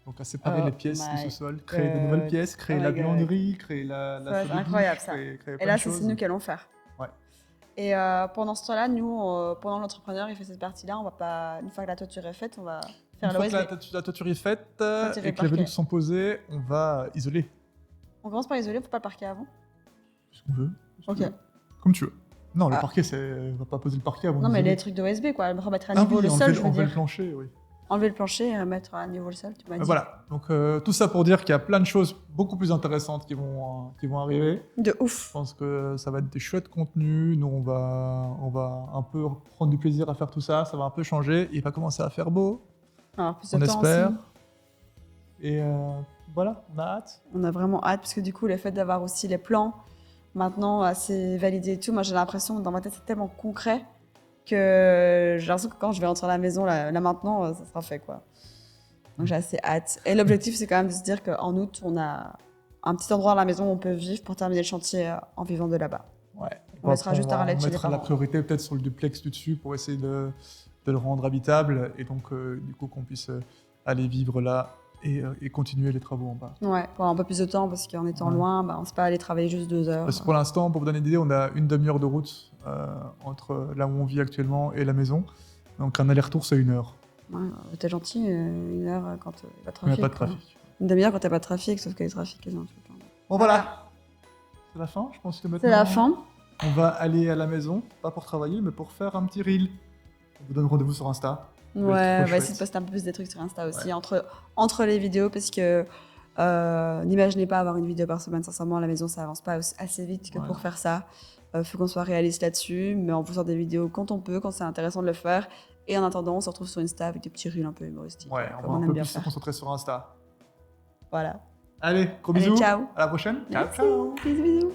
Donc à séparer Oh les pièces du my sous-sol, créer de nouvelles pièces, créer Oh la my God. buanderie, créer la Ça va être salle de incroyable, douche, ça. créer Et plein là, de c'est choses. nous qui allons faire. Ouais. Et pendant ce temps-là, nous, pendant l'entrepreneur, il fait cette partie-là, on va pas. Une fois que la toiture est faite, on va faire Une fois que l'OSB. la toiture est faite Toiture et et que les parquet. Velux sont posés, on va isoler. On commence par isoler, faut pas le parquer avant. Ce qu'on veut. Ok. Comme tu veux. Non, le Ah. parquet, on va pas poser le parquet avant Non, mais d'isoler. les trucs d'OSB, quoi. Remettre à Ah niveau oui, le sol, je veux enlever le dire. plancher, oui. Enlever le plancher et remettre à niveau le sol, tu m'as dit. Voilà, donc tout ça pour dire qu'il y a plein de choses beaucoup plus intéressantes qui vont arriver. De ouf. Je pense que ça va être des chouettes contenus. Nous, on va un peu prendre du plaisir à faire tout ça. Ça va un peu changer. Il va commencer à faire beau, Alors, plus de on temps espère. aussi. Et voilà, on a hâte. On a vraiment hâte, parce que du coup, le fait d'avoir aussi les plans maintenant assez validé et tout. Moi, j'ai l'impression, dans ma tête, c'est tellement concret que j'ai l'impression que quand je vais rentrer à la maison, là maintenant, ça sera fait, quoi. Donc, j'ai assez hâte. Et l'objectif, c'est quand même de se dire qu'en août, on a un petit endroit à la maison où on peut vivre pour terminer le chantier en vivant de là-bas. Ouais. On laissera juste à on Arlette chez les mettra la parents. priorité peut-être sur le duplex du dessus pour essayer de le rendre habitable et donc du coup qu'on puisse aller vivre là et continuer les travaux en bas. Ouais, pour avoir un peu plus de temps, parce qu'en étant Ouais. loin, on ne sait pas aller travailler juste 2 heures. Parce que pour l'instant, pour vous donner une idée, on a une demi-heure de route entre là où on vit actuellement et la maison. Donc un aller-retour, c'est 1 heure. Ouais, t'es gentil, 1 heure quand il n'y a pas de Il n'y a trafic. pas de quoi. trafic. Une demi-heure quand il n'y a pas de trafic, sauf qu'il y a du trafic quasiment tout le temps. Bon voilà, c'est la fin. Je pense que maintenant, C'est la fin. on va aller à la maison, pas pour travailler, mais pour faire un petit reel. On vous donne rendez-vous sur Insta. Ça va Ouais, être trop on va chouette. essayer de poster un peu plus des trucs sur Insta aussi, entre les vidéos, parce que n'imaginez pas avoir une vidéo par semaine, sincèrement, à la maison, ça avance pas assez vite que Ouais. pour faire ça. Faut qu'on soit réaliste là-dessus, mais on peut faire des vidéos quand on peut, quand c'est intéressant de le faire. Et en attendant, on se retrouve sur Insta avec des petits reels un peu humoristiques. Ouais, on comme va un aime peu bien plus se faire. concentrer sur Insta. Voilà. Allez, gros Allez, bisous. ciao. À la prochaine. Merci. Bisous, bisous.